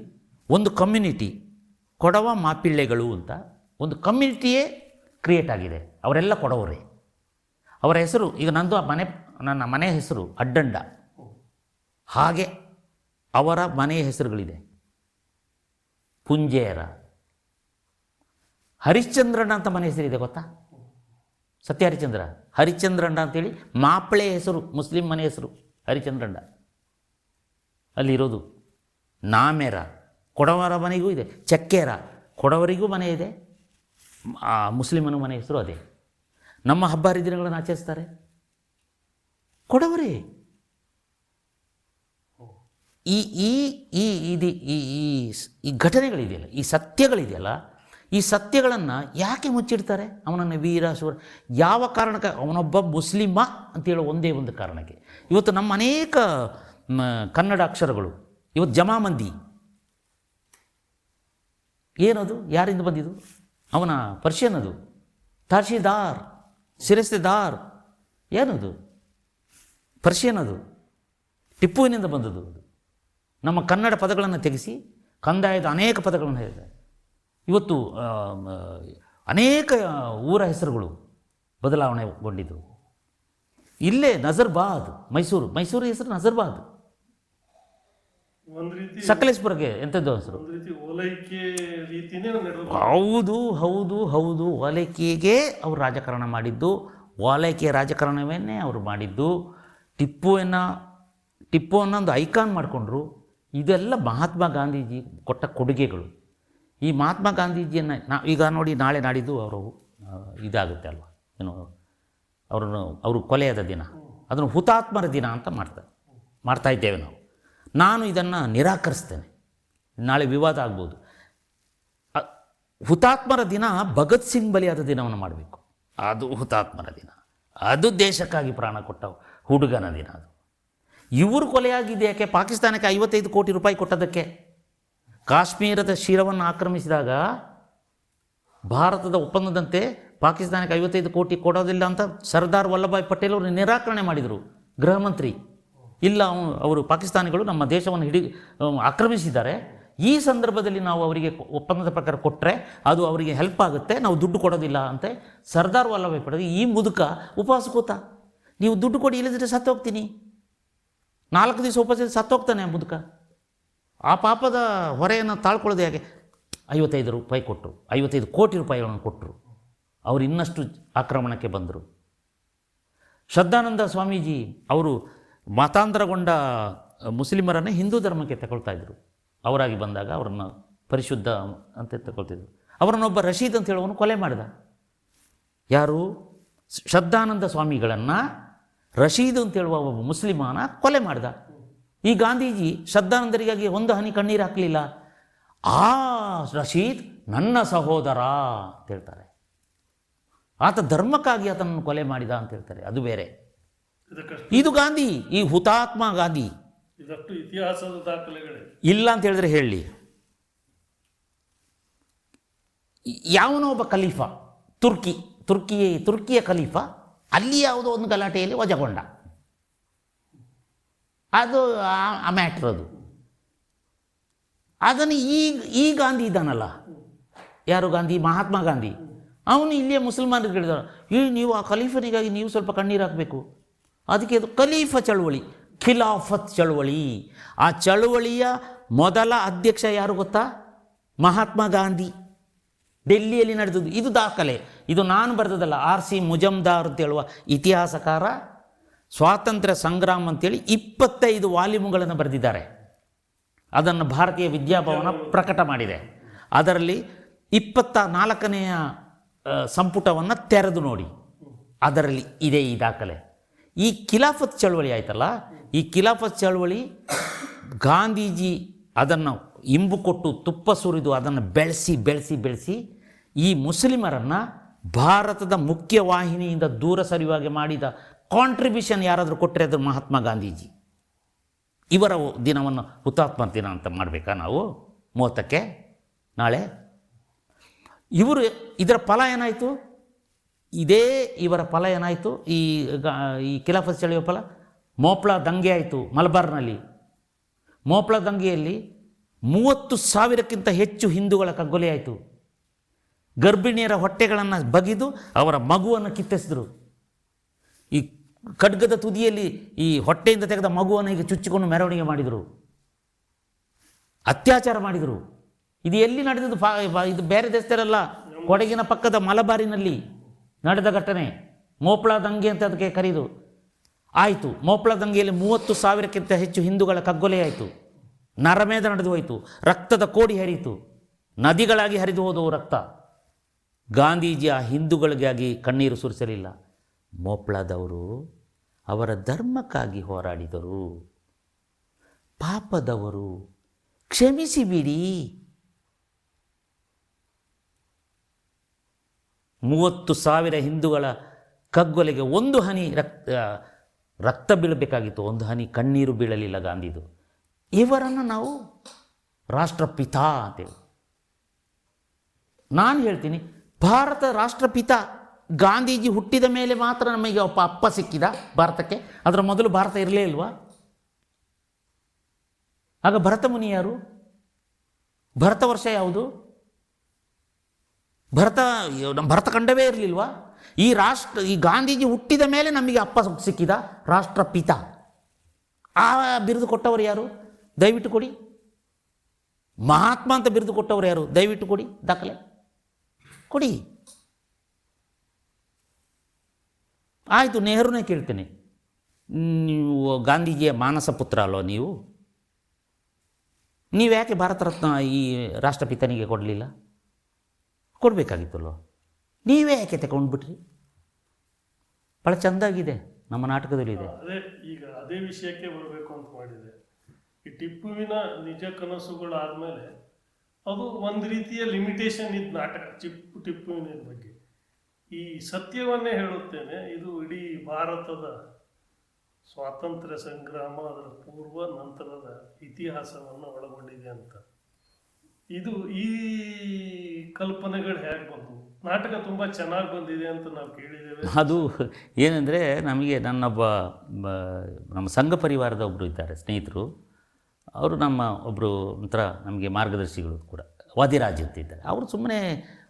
ಒಂದು ಕಮ್ಯುನಿಟಿ, ಕೊಡವ ಮಾಪಿಳ್ಳೆಗಳು ಅಂತ ಒಂದು ಕಮ್ಯುನಿಟಿಯೇ ಕ್ರಿಯೇಟ್ ಆಗಿದೆ. ಅವರೆಲ್ಲ ಕೊಡವರೇ. ಅವರ ಹೆಸರು, ಈಗ ನನ್ನ ಮನೆ ಹೆಸರು ಅಡ್ಡಂಡ, ಹಾಗೆ ಅವರ ಮನೆಯ ಹೆಸರುಗಳಿದೆ. ಪುಂಜೇರ, ಹರಿಶ್ಚಂದ್ರಣ್ಣ ಅಂತ ಮನೆ ಹೆಸರಿದೆ ಗೊತ್ತಾ? ಸತ್ಯ ಹರಿಶ್ಚಂದ್ರ, ಹರಿಶ್ಚಂದ್ರಣ್ಣ ಅಂತೇಳಿ ಮಾಪ್ಳೆ ಹೆಸರು, ಮುಸ್ಲಿಂ ಮನೆ ಹೆಸರು ಹರಿಶ್ಚಂದ್ರಣ್ಣ. ಅಲ್ಲಿರೋದು ನಾಮೇರ, ಕೊಡವರ ಮನೆಗೂ ಇದೆ. ಚಕ್ಕೇರ, ಕೊಡವರಿಗೂ ಮನೆ ಇದೆ, ಮುಸ್ಲಿಮನ ಮನೆ ಹೆಸರು ಅದೇ. ನಮ್ಮ ಹಬ್ಬ ಹರಿದಿನಗಳನ್ನು ಆಚರಿಸ್ತಾರೆ ಕೊಡವರೇ. ಈ ಈ ಈ ಇದು ಈ ಘಟನೆಗಳಿದೆಯಲ್ಲ, ಈ ಸತ್ಯಗಳಿದೆಯಲ್ಲ, ಈ ಸತ್ಯಗಳನ್ನು ಯಾಕೆ ಮುಚ್ಚಿಡ್ತಾರೆ? ಅವನನ್ನು ವೀರ ಶೂರ ಯಾವ ಕಾರಣಕ್ಕೆ? ಅವನೊಬ್ಬ ಮುಸ್ಲಿಮ ಅಂತೇಳೋ ಒಂದೇ ಒಂದು ಕಾರಣಕ್ಕೆ. ಇವತ್ತು ನಮ್ಮ ಅನೇಕ ಕನ್ನಡ ಅಕ್ಷರಗಳು ಇವತ್ತು ಜಮಾಮಂದಿ. ಏನದು? ಯಾರಿಂದ ಬಂದಿದ್ದು? ಅವನ ಪರ್ಷಿಯನ್, ಅದು ತಾಶೀದಾರ್, ಶಿರಸ್ತೆದಾರ್, ಏನದು? ಪರ್ಷಿಯನ್, ಅದು ಟಿಪ್ಪುವಿನಿಂದ ಬಂದದ್ದು. ಅದು ನಮ್ಮ ಕನ್ನಡ ಪದಗಳನ್ನು ತೆಗೆಸಿ ಕಂದಾಯದ ಅನೇಕ ಪದಗಳನ್ನು ಹೇಳಿದ್ದಾರೆ. ಇವತ್ತು ಅನೇಕ ಊರ ಹೆಸರುಗಳು ಬದಲಾವಣೆಗೊಂಡಿದ್ದವು. ಇಲ್ಲೇ ನಜರ್ಬಾದ್, ಮೈಸೂರು ಹೆಸರು ನಜರ್ಬಾದ್. ಒಂದು ರೀತಿ ಸಕಲೇಶ್ಪುರಕ್ಕೆ ಎಂಥದ್ದು ಹೆಸರು? ಒಂದು ರೀತಿ ಓಲೈಕೆ ರೀತಿನೇ ನಡೆದು. ಹೌದು, ಓಲೈಕೆಗೆ ಅವರು ರಾಜಕಾರಣ ಮಾಡಿದ್ದು. ಓಲೈಕೆಯ ರಾಜಕಾರಣವನ್ನೇ ಅವರು ಮಾಡಿದ್ದು. ಟಿಪ್ಪು ಅನ್ನೊಂದು ಐಕಾನ್ ಮಾಡಿಕೊಂಡ್ರು. ಇದೆಲ್ಲ ಮಹಾತ್ಮ ಗಾಂಧೀಜಿ ಕೊಟ್ಟ ಕೊಡುಗೆಗಳು. ಈ ಮಹಾತ್ಮ ಗಾಂಧೀಜಿಯನ್ನು ಈಗ ನೋಡಿ, ನಾಳೆ ನಾಡಿದ್ದು ಅವರು ಇದಾಗುತ್ತೆ ಅಲ್ವ, ಏನು ಅವರು ಕೊಲೆಯಾದ ದಿನ, ಅದನ್ನು ಹುತಾತ್ಮರ ದಿನ ಅಂತ ಮಾಡ್ತಾ ಇದ್ದೇವೆ ನಾವು. ನಾನು ಇದನ್ನು ನಿರಾಕರಿಸ್ತೇನೆ. ನಾಳೆ ವಿವಾದ ಆಗ್ಬೋದು. ಹುತಾತ್ಮರ ದಿನ ಭಗತ್ ಸಿಂಗ್ ಬಲಿಯಾದ ದಿನವನ್ನು ಮಾಡಬೇಕು. ಅದು ಹುತಾತ್ಮರ ದಿನ, ಅದು ದೇಶಕ್ಕಾಗಿ ಪ್ರಾಣ ಕೊಟ್ಟ ಹುಡುಗನ ದಿನ. ಅದು ಇವರು ಕೊಲೆಯಾಗಿದೆ ಯಾಕೆ? ಪಾಕಿಸ್ತಾನಕ್ಕೆ 55 ಕೋಟಿ ರೂಪಾಯಿ ಕೊಟ್ಟದಕ್ಕೆ. ಕಾಶ್ಮೀರದ ಶಿರವನ್ನು ಆಕ್ರಮಿಸಿದಾಗ ಭಾರತದ ಒಪ್ಪಂದದಂತೆ ಪಾಕಿಸ್ತಾನಕ್ಕೆ 55 ಕೋಟಿ ಕೊಡೋದಿಲ್ಲ ಅಂತ ಸರ್ದಾರ್ ವಲ್ಲಭಾಯ್ ಪಟೇಲ್ ಅವರು ನಿರಾಕರಣೆ ಮಾಡಿದರು, ಗೃಹ ಮಂತ್ರಿ. ಇಲ್ಲ, ಅವರು ಪಾಕಿಸ್ತಾನಿಗಳು ನಮ್ಮ ದೇಶವನ್ನು ಆಕ್ರಮಿಸಿದ್ದಾರೆ, ಈ ಸಂದರ್ಭದಲ್ಲಿ ನಾವು ಅವರಿಗೆ ಒಪ್ಪಂದದ ಪ್ರಕಾರ ಕೊಟ್ಟರೆ ಅದು ಅವರಿಗೆ ಹೆಲ್ಪ್ ಆಗುತ್ತೆ, ನಾವು ದುಡ್ಡು ಕೊಡೋದಿಲ್ಲ ಅಂತ ಸರ್ದಾರ್ ವಲ್ಲಭಾಯ್ ಪಟೇಲ್. ಈ ಮುದುಕ ಉಪವಾಸ ಕೂತ, ನೀವು ದುಡ್ಡು ಕೊಡಿ, ಇಲ್ಲದಿದ್ದರೆ ಸತ್ತೋಗ್ತೀನಿ. 4 ದಿವಸ ಉಪವಾಸ ಸತ್ತೋಗ್ತಾನೆ ಆ ಮುದುಕ. ಆ ಪಾಪದ ಹೊರೆಯನ್ನು ತಾಳ್ಕೊಳ್ಳೋದು ಹೇಗೆ? 55 ರೂಪಾಯಿ ಕೊಟ್ಟರು, 55 ಕೋಟಿ ರೂಪಾಯಿಗಳನ್ನು ಕೊಟ್ಟರು. ಅವರು ಇನ್ನಷ್ಟು ಆಕ್ರಮಣಕ್ಕೆ ಬಂದರು. ಶ್ರದ್ಧಾನಂದ ಸ್ವಾಮೀಜಿ ಅವರು ಮತಾಂತರಗೊಂಡ ಮುಸ್ಲಿಮರನ್ನೇ ಹಿಂದೂ ಧರ್ಮಕ್ಕೆ ತಗೊಳ್ತಾ ಇದ್ದರು. ಅವರಾಗಿ ಬಂದಾಗ ಅವರನ್ನು ಪರಿಶುದ್ಧ ಅಂತ ತಗೊಳ್ತಿದ್ರು. ಅವರನ್ನೊಬ್ಬ ರಶೀದ್ ಅಂತ ಹೇಳುವನು ಕೊಲೆ ಮಾಡಿದ. ಯಾರು? ಶ್ರದ್ಧಾನಂದ ಸ್ವಾಮಿಗಳನ್ನು ರಶೀದ್ ಅಂತ ಹೇಳುವ ಒಬ್ಬ ಮುಸ್ಲಿಮಾನ ಕೊಲೆ ಮಾಡಿದ. ಈ ಗಾಂಧೀಜಿ ಶ್ರದ್ಧಾನಂದರಿಗಾಗಿ ಒಂದು ಹನಿ ಕಣ್ಣೀರು ಹಾಕಲಿಲ್ಲ. ಆ ರಶೀದ್ ನನ್ನ ಸಹೋದರ ಅಂತ ಹೇಳ್ತಾರೆ. ಆತ ಧರ್ಮಕ್ಕಾಗಿ ಆತನನ್ನು ಕೊಲೆ ಮಾಡಿದ ಅಂತ ಹೇಳ್ತಾರೆ, ಅದು ಬೇರೆ. ಇದು ಗಾಂಧಿ, ಈ ಹುತಾತ್ಮ ಗಾಂಧಿ. ಇದಷ್ಟು ಇತಿಹಾಸದ ದಾಖಲೆಗಳೇ ಇಲ್ಲ ಅಂತ ಹೇಳಿದ್ರೆ ಹೇಳಿ. ಯಾವನೋ ಒಬ್ಬ ಖಲೀಫಾ, ತುರ್ಕಿಯ ಖಲೀಫಾ ಅಲ್ಲಿ ಯಾವುದೋ ಒಂದು ಗಲಾಟೆಯಲ್ಲಿ ವಜಗೊಂಡ. ಅದು ಆ ಮ್ಯಾಟ್ರ್. ಅದನ್ನು ಈ ಗಾಂಧಿ ಇದ್ದಾನಲ್ಲ, ಯಾರು ಗಾಂಧಿ? ಮಹಾತ್ಮ ಗಾಂಧಿ. ಅವನು ಇಲ್ಲಿಯ ಮುಸಲ್ಮಾನರಿಗೆ ಹೇಳಿದ, ನೀವು ಆ ಖಲೀಫನಿಗಾಗಿ ನೀವು ಸ್ವಲ್ಪ ಕಣ್ಣೀರು ಹಾಕಬೇಕು. ಅದಕ್ಕೆ ಅದು ಖಲೀಫಾ ಚಳುವಳಿ, ಖಿಲಾಫತ್ ಚಳುವಳಿ. ಆ ಚಳುವಳಿಯ ಮೊದಲ ಅಧ್ಯಕ್ಷ ಯಾರು ಗೊತ್ತಾ? ಮಹಾತ್ಮ ಗಾಂಧಿ. ಡೆಲ್ಲಿಯಲ್ಲಿ ನಡೆದದ್ದು. ಇದು ದಾಖಲೆ, ಇದು ನಾನು ಬರೆದದಲ್ಲ. R.C. ಮುಜಮ್ದಾರ್ ಅಂತ ಹೇಳುವ ಇತಿಹಾಸಕಾರ ಸ್ವಾತಂತ್ರ್ಯ ಸಂಗ್ರಾಮ ಅಂತೇಳಿ 25 ವಾಲ್ಯೂಮ್ಗಳನ್ನು ಬರೆದಿದ್ದಾರೆ. ಅದನ್ನು ಭಾರತೀಯ ವಿದ್ಯಾಭವನ ಪ್ರಕಟ ಮಾಡಿದೆ. ಅದರಲ್ಲಿ 24ನೆಯ ಸಂಪುಟವನ್ನು ತೆರೆದು ನೋಡಿ, ಅದರಲ್ಲಿ ಇದೆ ಈ ದಾಖಲೆ. ಈ ಖಿಲಾಫತ್ ಚಳವಳಿ ಆಯ್ತಲ್ಲ, ಈ ಖಿಲಾಫತ್ ಚಳವಳಿ ಗಾಂಧೀಜಿ ಅದನ್ನು ಇಂಬು ಕೊಟ್ಟು ತುಪ್ಪ ಸುರಿದು ಅದನ್ನು ಬೆಳೆಸಿ ಈ ಮುಸ್ಲಿಮರನ್ನು ಭಾರತದ ಮುಖ್ಯವಾಹಿನಿಯಿಂದ ದೂರ ಸರಿಯುವಾಗೆ ಮಾಡಿದ ಕಾಂಟ್ರಿಬ್ಯೂಷನ್ ಯಾರಾದರೂ ಕೊಟ್ಟರೆ ಅದು ಮಹಾತ್ಮ ಗಾಂಧೀಜಿ. ಇವರ ದಿನವನ್ನು ಹುತಾತ್ಮ ದಿನ ಅಂತ ಮಾಡಬೇಕಾ ನಾವು 30ಕ್ಕೆ ನಾಳೆ? ಇದರ ಫಲ ಏನಾಯಿತು? ಇವರ ಫಲ ಏನಾಯಿತು? ಈ ಖಿಲಾಫತ್ ಚಳುವಳಿಯ ಫಲ ಮೋಪ್ಲಾ ದಂಗೆ ಆಯಿತು ಮಲಬಾರ್ನಲ್ಲಿ. ಮೋಪ್ಲಾ ದಂಗೆಯಲ್ಲಿ 30,000ಕ್ಕಿಂತ ಹೆಚ್ಚು ಹಿಂದೂಗಳ ಕಗ್ಗೊಲೆ ಆಯಿತು. ಗರ್ಭಿಣಿಯರ ಹೊಟ್ಟೆಗಳನ್ನು ಬಗಿದು ಅವರ ಮಗುವನ್ನು ಕಿತ್ತೆಸಿದರು. ಈ ಖಡ್ಗದ ತುದಿಯಲ್ಲಿ ಈ ಹೊಟ್ಟೆಯಿಂದ ತೆಗೆದ ಮಗುವನ್ನು ಈಗ ಚುಚ್ಚಿಕೊಂಡು ಮೆರವಣಿಗೆ ಮಾಡಿದರು, ಅತ್ಯಾಚಾರ ಮಾಡಿದರು. ಇದು ಎಲ್ಲಿ ನಡೆದದ್ದು? ಇದು ಬೇರೆ ದೇಶದಲ್ಲ, ಕೊಡಗಿನ ಪಕ್ಕದ ಮಲಬಾರಿನಲ್ಲಿ ನಡೆದ ಘಟನೆ. ಮೋಪ್ಲಾ ದಂಗೆ ಅಂತ ಅದಕ್ಕೆ ಕರೆದು ಆಯಿತು. ಮೋಪ್ಲಾ ದಂಗೆಯಲ್ಲಿ 30,000ಕ್ಕಿಂತ ಹೆಚ್ಚು ಹಿಂದೂಗಳ ಕಗ್ಗೊಲೆ ಆಯಿತು. ನರಮೇಧ ನಡೆದು ಹೋಯಿತು. ರಕ್ತದ ಕೋಡಿ ಹರಿಯಿತು, ನದಿಗಳಾಗಿ ಹರಿದು ಹೋದವು ರಕ್ತ. ಗಾಂಧೀಜಿ ಆ ಹಿಂದೂಗಳಿಗಾಗಿ ಕಣ್ಣೀರು ಸುರಿಸಲಿಲ್ಲ. ಮೋಪ್ಲಾದವರು ಅವರ ಧರ್ಮಕ್ಕಾಗಿ ಹೋರಾಡಿದರು. ಪಾಪದವರು, ಕ್ಷಮಿಸಿ ಬಿಡಿ. 30,000 ಹಿಂದೂಗಳ ಕಗ್ಗೊಲೆಗೆ ಒಂದು ಹನಿ ರಕ್ತ ಬೀಳಬೇಕಾಗಿತ್ತು, ಒಂದು ಹನಿ ಕಣ್ಣೀರು ಬೀಳಲಿಲ್ಲ ಗಾಂಧಿದು. ಇವರನ್ನು ನಾವು ರಾಷ್ಟ್ರಪಿತ ಅಂತೇಳಿ ನಾನು ಹೇಳ್ತೀನಿ. ಭಾರತ ರಾಷ್ಟ್ರಪಿತ ಗಾಂಧೀಜಿ ಹುಟ್ಟಿದ ಮೇಲೆ ಮಾತ್ರ ನಮಗೆ ಒಬ್ಬ ಅಪ್ಪ ಸಿಕ್ಕಿದ ಭಾರತಕ್ಕೆ. ಅದರ ಮೊದಲು ಭಾರತ ಇರಲೇ ಇಲ್ವಾ? ಆಗ ಭರತ ಮುನಿ ಯಾರು? ಭರತ ವರ್ಷ ಯಾವುದು? ಭರತ ಖಂಡವೇ ಇರಲಿಲ್ವಾ? ಈ ಗಾಂಧೀಜಿ ಹುಟ್ಟಿದ ಮೇಲೆ ನಮಗೆ ಅಪ್ಪ ಸಿಕ್ಕಿದ ರಾಷ್ಟ್ರಪಿತ. ಆ ಬಿರುದು ಕೊಟ್ಟವರು ಯಾರು? ದಯವಿಟ್ಟು ಕೊಡಿ. ಮಹಾತ್ಮ ಅಂತ ಬಿರುದು ಕೊಟ್ಟವರು ಯಾರು? ದಯವಿಟ್ಟು ಕೊಡಿ, ದಾಖಲೆ ಕೊಡಿ. ಆಯಿತು, ನೆಹರುನೇ ಕೇಳ್ತೇನೆ, ನೀವು ಗಾಂಧೀಜಿಯ ಮಾನಸ ಪುತ್ರ ಅಲ್ವ ನೀವು ಯಾಕೆ ಭಾರತ ರತ್ನ ಈ ರಾಷ್ಟ್ರಪಿತನಿಗೆ ಕೊಡಲಿಲ್ಲ? ಕೊಡಬೇಕಾಗಿತ್ತಲ್ವ, ನೀವೇ ಯಾಕೆ ತಗೊಂಡ್ಬಿಟ್ರಿ? ಭಾಳ ಚೆಂದಾಗಿದೆ, ನಮ್ಮ ನಾಟಕದಲ್ಲಿದೆ. ಅದೇ ವಿಷಯಕ್ಕೆ ಬರಬೇಕು ಅಂತ ಮಾಡಿದೆ. ಈ ಟಿಪ್ಪುವಿನ ನಿಜ ಕನಸುಗಳಾದ್ಮೇಲೆ ಅದು ಒಂದು ರೀತಿಯ ಲಿಮಿಟೇಷನ್ ಇದ್ದ ನಾಟಕ ಟಿಪ್ಪುವಿನ ಬಗ್ಗೆ. ಈ ಸತ್ಯವನ್ನೇ ಹೇಳುತ್ತೇನೆ, ಇದು ಇಡೀ ಭಾರತದ ಸ್ವಾತಂತ್ರ್ಯ ಸಂಗ್ರಾಮ, ಅದರ ಪೂರ್ವ ನಂತರದ ಇತಿಹಾಸವನ್ನು ಒಳಗೊಂಡಿದೆ ಅಂತ. ಇದು ಈ ಕಲ್ಪನೆಗಳು ಹೇಗೆ ಬಂದವು? ನಾಟಕ ತುಂಬ ಚೆನ್ನಾಗಿ ಬಂದಿದೆ ಅಂತ ನಾವು ಕೇಳಿದ್ದೇವೆ. ಅದು ಏನಂದರೆ, ನಮಗೆ ನಮ್ಮ ಸಂಘ ಪರಿವಾರದ ಒಬ್ಬರು ಇದ್ದಾರೆ ಸ್ನೇಹಿತರು, ಅವರು ನಮ್ಮ ಒಬ್ಬರು ಒಂಥರ ನಮಗೆ ಮಾರ್ಗದರ್ಶಿಗಳು ಕೂಡ, ವಾದಿರಾಜ್ ಅಂತ ಇದ್ದಾರೆ. ಅವರು ಸುಮ್ಮನೆ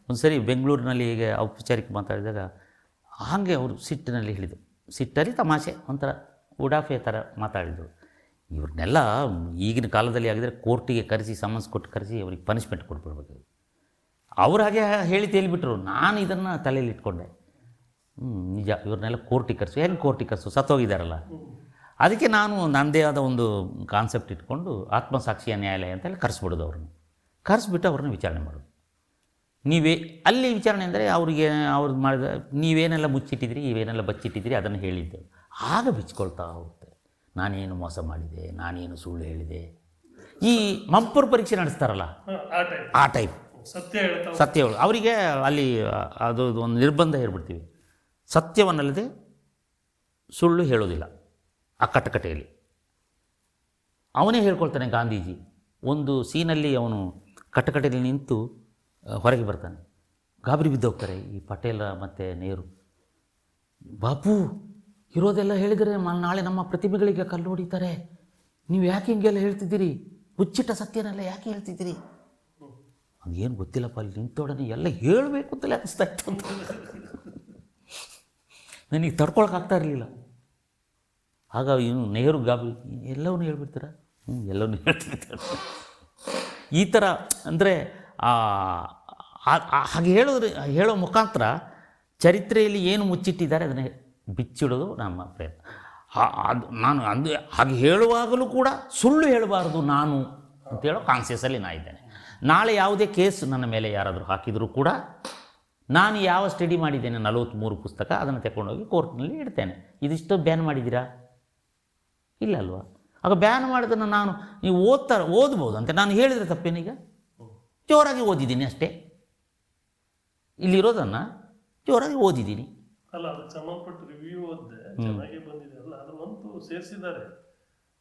ಒಂದು ಸರಿ ಬೆಂಗಳೂರಿನಲ್ಲಿ ಹೀಗೆ ಔಪಚಾರಿಕ ಮಾತಾಡಿದಾಗ ಹಾಗೆ ಅವರು ಸಿಟ್ಟಿನಲ್ಲಿ ಹೇಳಿದರು, ಸಿಟ್ಟಲ್ಲಿ ತಮಾಷೆ ಒಂಥರ ಉಡಾಫೆ ಥರ ಮಾತಾಡಿದರು. ಇವ್ರನ್ನೆಲ್ಲ ಈಗಿನ ಕಾಲದಲ್ಲಿ ಆಗಿದರೆ ಕೋರ್ಟಿಗೆ ಕರೆಸಿ, ಸಮನ್ಸ್ ಕೊಟ್ಟು ಕರೆಸಿ ಅವ್ರಿಗೆ ಪನಿಷ್ಮೆಂಟ್ ಕೊಟ್ಬಿಡ್ಬೇಕು. ಅವ್ರು ಹಾಗೆ ಹೇಳಿ ತೇಲಿಬಿಟ್ರು. ನಾನು ಇದನ್ನು ತಲೆಯಲ್ಲಿ ಇಟ್ಕೊಂಡೆ, ನಿಜ ಇವ್ರನ್ನೆಲ್ಲ ಕೋರ್ಟಿಗೆ ಕರೆಸು. ಹೆಂಗೆ ಕೋರ್ಟಿಗೆ ಕರೆಸು? ಸತ್ತೋಗಿದ್ದಾರಲ್ಲ. ಅದಕ್ಕೆ ನಾನು ನನ್ನದೇ ಆದ ಒಂದು ಕಾನ್ಸೆಪ್ಟ್ ಇಟ್ಕೊಂಡು ಆತ್ಮಸಾಕ್ಷಿಯ ನ್ಯಾಯಾಲಯ ಅಂತೆಲ್ಲ ಕರೆಸ್ಬಿಡೋದು. ಅವ್ರನ್ನ ಕರೆಸ್ಬಿಟ್ಟು ಅವ್ರನ್ನ ವಿಚಾರಣೆ ಮಾಡೋದು. ಅಲ್ಲಿ ವಿಚಾರಣೆ ಅಂದರೆ ಅವ್ರಿಗೆ ಅವ್ರದ್ದು ಮಾಡಿದ ನೀವೇನೆಲ್ಲ ಮುಚ್ಚಿಟ್ಟಿದ್ರಿ, ಇವೇನೆಲ್ಲ ಬಚ್ಚಿಟ್ಟಿದ್ರಿ ಅದನ್ನು ಹೇಳಿದ್ದೆ. ಆಗ ಬಿಚ್ಕೊಳ್ತಾ ಹೋಗುತ್ತೆ, ನಾನೇನು ಮೋಸ ಮಾಡಿದೆ, ನಾನೇನು ಸುಳ್ಳು ಹೇಳಿದೆ. ಈ ಮಂಪರ್ ಪರೀಕ್ಷೆ ನಡೆಸ್ತಾರಲ್ಲ, ಆ ಟೈಪ್ ಸತ್ಯ ಹೇಳು. ಅವರಿಗೆ ಅಲ್ಲಿ ಅದು ಒಂದು ನಿರ್ಬಂಧ ಹೇಳ್ಬಿಡ್ತೀವಿ, ಸತ್ಯವನ್ನಲ್ಲದೆ ಸುಳ್ಳು ಹೇಳೋದಿಲ್ಲ. ಆ ಕಟಕಟೆಯಲ್ಲಿ ಅವನೇ ಹೇಳ್ಕೊಳ್ತಾನೆ. ಗಾಂಧೀಜಿ ಒಂದು ಸೀನಲ್ಲಿ ಅವನು ಕಟಕಟೆಯಲ್ಲಿ ನಿಂತು ಹೊರಗೆ ಬರ್ತಾನೆ. ಗಾಬರಿ ಬಿದ್ದೋಗ್ತಾರೆ ಈ ಪಟೇಲ ಮತ್ತು ನೆಹರು. ಬಾಪು, ಇರೋದೆಲ್ಲ ಹೇಳಿದರೆ ನಾಳೆ ನಮ್ಮ ಪ್ರತಿಭೆಗಳಿಗೆ ಕಲ್ಲು ಹೊಡಿತಾರೆ, ನೀವು ಯಾಕೆ ಹಿಂಗೆಲ್ಲ ಹೇಳ್ತಿದ್ದೀರಿ? ಮುಚ್ಚಿಟ್ಟ ಸತ್ಯನೆಲ್ಲ ಯಾಕೆ ಹೇಳ್ತಿದ್ದೀರಿ? ಅದೇನು ಗೊತ್ತಿಲ್ಲಪ್ಪ, ಅಲ್ಲಿ ನಿಂತೊಡನೆ ಎಲ್ಲ ಹೇಳಬೇಕು ಅಂತಲೇ ಅನಿಸ್ತಾ ಇತ್ತು ಅಂತ ನನಗೆ ತಡ್ಕೊಳಕ್ಕಾಗ್ತಾ ಇರಲಿಲ್ಲ. ಆಗ ಇವನು ನೆಹರು ಗಾಬರಿ, ಎಲ್ಲವನ್ನೂ ಹೇಳ್ಬಿಡ್ತೀರಾ? ಎಲ್ಲವನ್ನೂ ಹೇಳ್ತಿರ್ತಾರೆ. ಈ ಥರ ಅಂದರೆ ಹಾಗೆ ಹೇಳೋ ಮುಖಾಂತರ ಚರಿತ್ರೆಯಲ್ಲಿ ಏನು ಮುಚ್ಚಿಟ್ಟಿದ್ದಾರೆ ಅದನ್ನು ಬಿಚ್ಚಿಡೋದು ನಮ್ಮ ಪ್ರಯತ್ನ. ನಾನು ಹಾಗೆ ಹೇಳುವಾಗಲೂ ಕೂಡ ಸುಳ್ಳು ಹೇಳಬಾರ್ದು ನಾನು ಅಂತೇಳೋ ಕಾನ್ಸಿಯಸ್ಸಲ್ಲಿ ನಾ ಇದ್ದೇನೆ. ನಾಳೆ ಯಾವುದೇ ಕೇಸ್ ನನ್ನ ಮೇಲೆ ಯಾರಾದರೂ ಹಾಕಿದರೂ ಕೂಡ ನಾನು ಯಾವ ಸ್ಟಡಿ ಮಾಡಿದ್ದೇನೆ 43 ಪುಸ್ತಕ ಅದನ್ನು ತಗೊಂಡೋಗಿ ಕೋರ್ಟ್ನಲ್ಲಿ ಇಡ್ತೇನೆ. ಇದಿಷ್ಟು ಬ್ಯಾನ್ ಮಾಡಿದ್ದೀರಾ? ಇಲ್ಲ ಅಲ್ವಾ? ಆಗ ಬ್ಯಾನ್ ಮಾಡಿದನ್ನು ನೀವು ಓದ್ಬೋದು ಅಂತ ನಾನು ಹೇಳಿದರೆ ತಪ್ಪೇನೀಗ? ಜೋರಾಗಿ ಓದಿದ್ದೀನಿ ಅಷ್ಟೇ, ಇಲ್ಲಿರೋದನ್ನು ಜೋರಾಗಿ ಓದಿದ್ದೀನಿ. ಅಲ್ಲ, ಅದಕ್ಕೆ ಸಂಬಂಧಪಟ್ಟ ರಿವ್ಯೂ ಓದಿದೆ, ಚೆನ್ನಾಗಿ ಬಂದಿದೆ ಅಲ್ಲ. ಅದು ಒಂದು ಸೇರಿಸಿದ್ದಾರೆ.